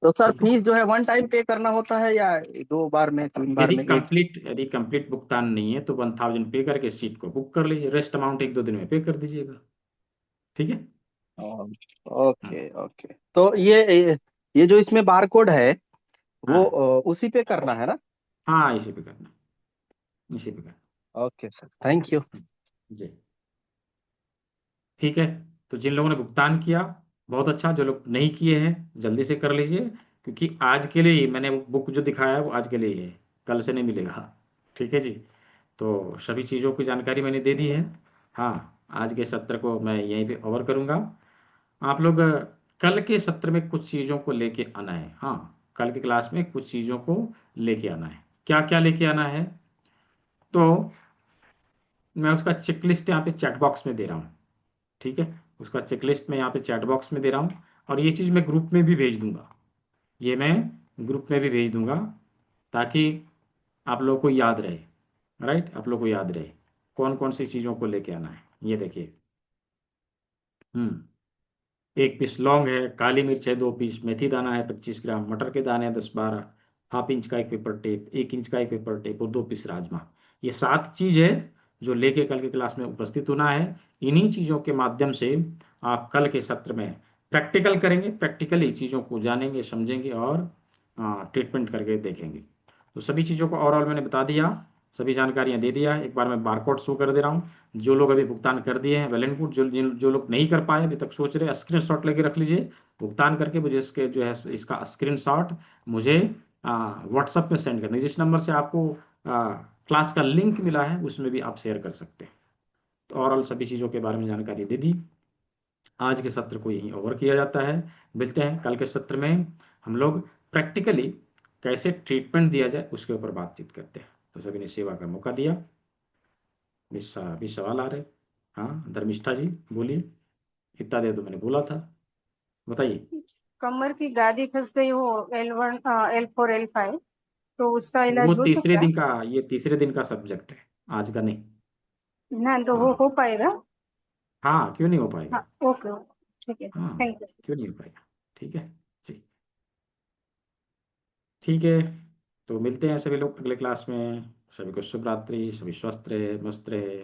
D: तो सर
A: ठीक है।
D: फीस जो है वन टाइम पे करना होता है या 2 बार में, 3 बार में, एक?
A: यदि कंप्लीट भुगतान नहीं है तो 1000 पे करके सीट को बुक कर लीजिए, रेस्ट अमाउंट 1-2 दिन में पे कर दीजिएगा। ठीक है। हाँ।
D: Okay okay. तो ये जो इसमें बार कोड है वो
A: हाँ।
D: उसी पे करना है ना?
A: हाँ, इसी पे करना, इसी पे करना।
D: Okay sir, thank you.
A: जी। ठीक है। तो जिन लोगों ने भुगतान किया, बहुत अच्छा। जो लोग नहीं किए हैं जल्दी से कर लीजिए, क्योंकि आज के लिए ही मैंने बुक जो दिखाया है वो आज के लिए ही है, कल से नहीं मिलेगा। ठीक है जी। तो सभी चीज़ों की जानकारी मैंने दे दी है। हाँ, आज के सत्र को मैं यहीं पे ओवर करूँगा। आप लोग कल के सत्र में कुछ चीज़ों को लेके आना है। हाँ, कल की क्लास में कुछ चीज़ों को लेके आना है। क्या क्या लेके आना है? तो मैं उसका चेकलिस्ट यहाँ पे चैट बॉक्स में दे रहा हूँ। ठीक है। उसका चेकलिस्ट मैं यहाँ पे चैट बॉक्स में दे रहा हूँ, और ये चीज़ मैं ग्रुप में भी भेज दूंगा। ये मैं ग्रुप में भी भेज दूंगा, ताकि आप लोगों को याद रहे। राइट, आप लोगों को याद रहे कौन कौन सी चीज़ों को लेके आना है। ये देखिए। हम्म 1 पीस लौंग है, काली मिर्च है 2 पीस, मेथी दाना है 25 ग्राम, मटर के दाने हैं 10-12, हाफ इंच का एक पेपर टेप, 1 इंच का एक पेपर टेप, और 2 पीस राजमा। ये 7 चीज़ है जो लेके कल की क्लास में उपस्थित होना है। इन्हीं चीज़ों के माध्यम से आप कल के सत्र में प्रैक्टिकल करेंगे, प्रैक्टिकली चीज़ों को जानेंगे, समझेंगे, और ट्रीटमेंट करके देखेंगे। तो सभी चीज़ों को ओवरऑल मैंने बता दिया, सभी जानकारियाँ दे दिया है। एक बार मैं बारकोड शो कर दे रहा हूँ। जो लोग अभी भुगतान कर दिए हैं वेल एंड गुड। जो लोग नहीं कर पाए, अभी तक सोच रहे, स्क्रीन शॉट लेके रख लीजिए। भुगतान करके मुझे इसके जो है इसका स्क्रीन शॉट मुझे व्हाट्सएप में सेंड करना। जिस नंबर से आपको क्लास का लिंक मिला है उसमें भी आप शेयर कर सकते हैं। तो ओवरऑल सभी चीज़ों के बारे में जानकारी दे दी। आज के सत्र को यहीं ओवर किया जाता है। मिलते हैं कल के सत्र में। हम लोग प्रैक्टिकली कैसे ट्रीटमेंट दिया जाए उसके ऊपर बातचीत करते हैं। तो सभी ने सेवा का मौका दिया। भी सवाल आ रहे? हाँ, धर्मिष्ठा जी बोलिए। इतना देर तो मैंने बोला था, बताइए।
E: कमर की गादी फंस गई हो, L1 L4 L5, तो उसका
A: वो
E: इलाज हो
A: तीसरे
E: सकता है?
A: दिन का ये तीसरे दिन का सब्जेक्ट है, आज का नहीं।
E: ना तो वो
A: हाँ।
E: हो पाएगा?
A: हाँ, क्यों नहीं हो
E: हाँ,
A: पाएगा?
E: ओके ओके, ठीक है,
A: हाँ,
E: थैंक यू।
A: क्यों नहीं हो पाएगा? ठीक है जी। ठीक है। तो मिलते हैं सभी लोग अगले क्लास में। सभी को शुभ रात्रि, सभी स्वस्थ रहे, मस्त रहे।